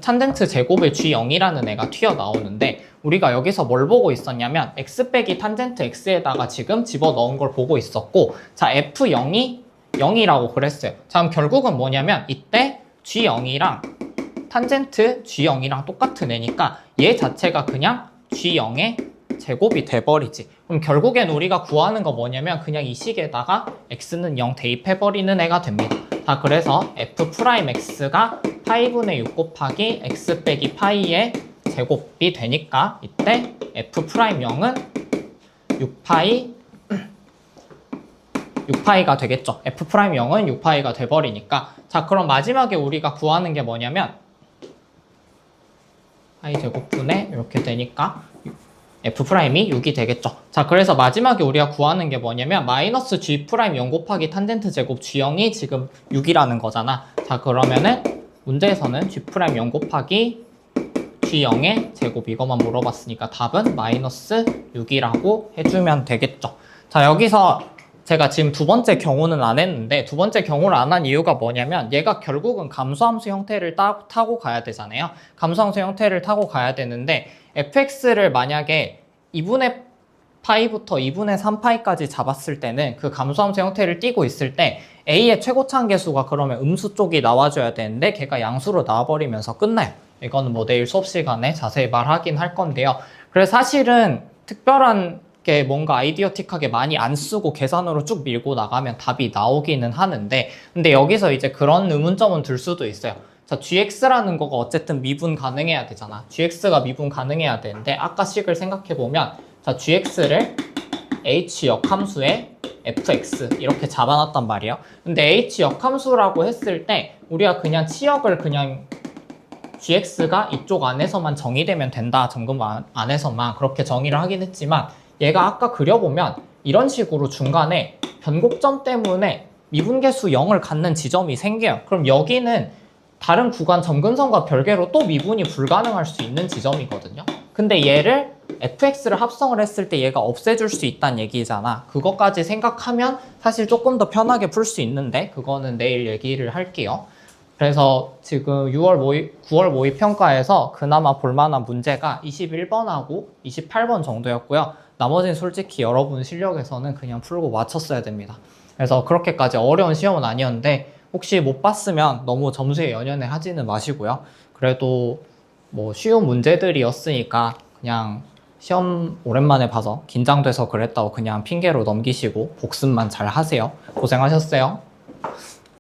탄젠트 제곱의 g0이라는 애가 튀어나오는데, 우리가 여기서 뭘 보고 있었냐면 x 빼기 탄젠트 x에다가 지금 집어넣은 걸 보고 있었고, 자, f0이 0이라고 그랬어요. 자, 그럼 결국은 뭐냐면 이때 g0이랑 탄젠트 g0이랑 똑같은 애니까 얘 자체가 그냥 g0의 제곱이 돼버리지. 그럼 결국엔 우리가 구하는 거 뭐냐면 그냥 이 식에다가 x는 0 대입해버리는 애가 됩니다. 자, 그래서 f'x가 파이분의 6 곱하기 x 빼기 파이의 제곱이 되니까 이때 F'0은 6파이가 되겠죠. F'0은 6파이가 돼버리니까. 자, 그럼 마지막에 우리가 구하는 게 뭐냐면 파이 제곱분의 이렇게 되니까 F'이 6이 되겠죠. 자, 그래서 마지막에 우리가 구하는 게 뭐냐면 마이너스 G' 0 곱하기 탄젠트 제곱 G형이 지금 6이라는 거잖아. 자, 그러면은 문제에서는 G' 0 곱하기 G0의 제곱 이것만 물어봤으니까 답은 마이너스 6이라고 해주면 되겠죠. 자, 여기서 제가 지금 두 번째 경우는 안 했는데 두 번째 경우를 안 한 이유가 뭐냐면 얘가 결국은 감소함수 형태를 타고 가야 되잖아요. 감소함수 형태를 타고 가야 되는데 fx를 만약에 2분의 파이부터 2분의 3파이까지 잡았을 때는 그 감소함수 형태를 띠고 있을 때 a의 최고차항 계수가 그러면 음수 쪽이 나와줘야 되는데 걔가 양수로 나와버리면서 끝나요. 이거는 뭐 내일 수업 시간에 자세히 말하긴 할 건데요. 그래서 사실은 특별한 게 뭔가 아이디어틱하게 많이 안 쓰고 계산으로 쭉 밀고 나가면 답이 나오기는 하는데 근데 여기서 이제 그런 의문점은 들 수도 있어요. 자, gx라는 거가 어쨌든 미분 가능해야 되잖아. gx가 미분 가능해야 되는데 아까 식을 생각해보면 자, gx를 h 역함수에 fx 이렇게 잡아놨단 말이에요. 근데 h 역함수라고 했을 때 우리가 그냥 치역을 그냥 gx가 이쪽 안에서만 정의되면 된다. 점근 안에서만 그렇게 정의를 하긴 했지만 얘가 아까 그려보면 이런 식으로 중간에 변곡점 때문에 미분계수 0을 갖는 지점이 생겨요. 그럼 여기는 다른 구간 점근선과 별개로 또 미분이 불가능할 수 있는 지점이거든요. 근데 얘를 fx를 합성을 했을 때 얘가 없애줄 수 있다는 얘기잖아. 그것까지 생각하면 사실 조금 더 편하게 풀 수 있는데 그거는 내일 얘기를 할게요. 그래서 지금 9월 모의 평가에서 그나마 볼만한 문제가 21번하고 28번 정도였고요. 나머지는 솔직히 여러분 실력에서는 그냥 풀고 맞췄어야 됩니다. 그래서 그렇게까지 어려운 시험은 아니었는데 혹시 못 봤으면 너무 점수에 연연해 하지는 마시고요. 그래도 뭐 쉬운 문제들이었으니까 그냥 시험 오랜만에 봐서 긴장돼서 그랬다고 그냥 핑계로 넘기시고 복습만 잘 하세요. 고생하셨어요.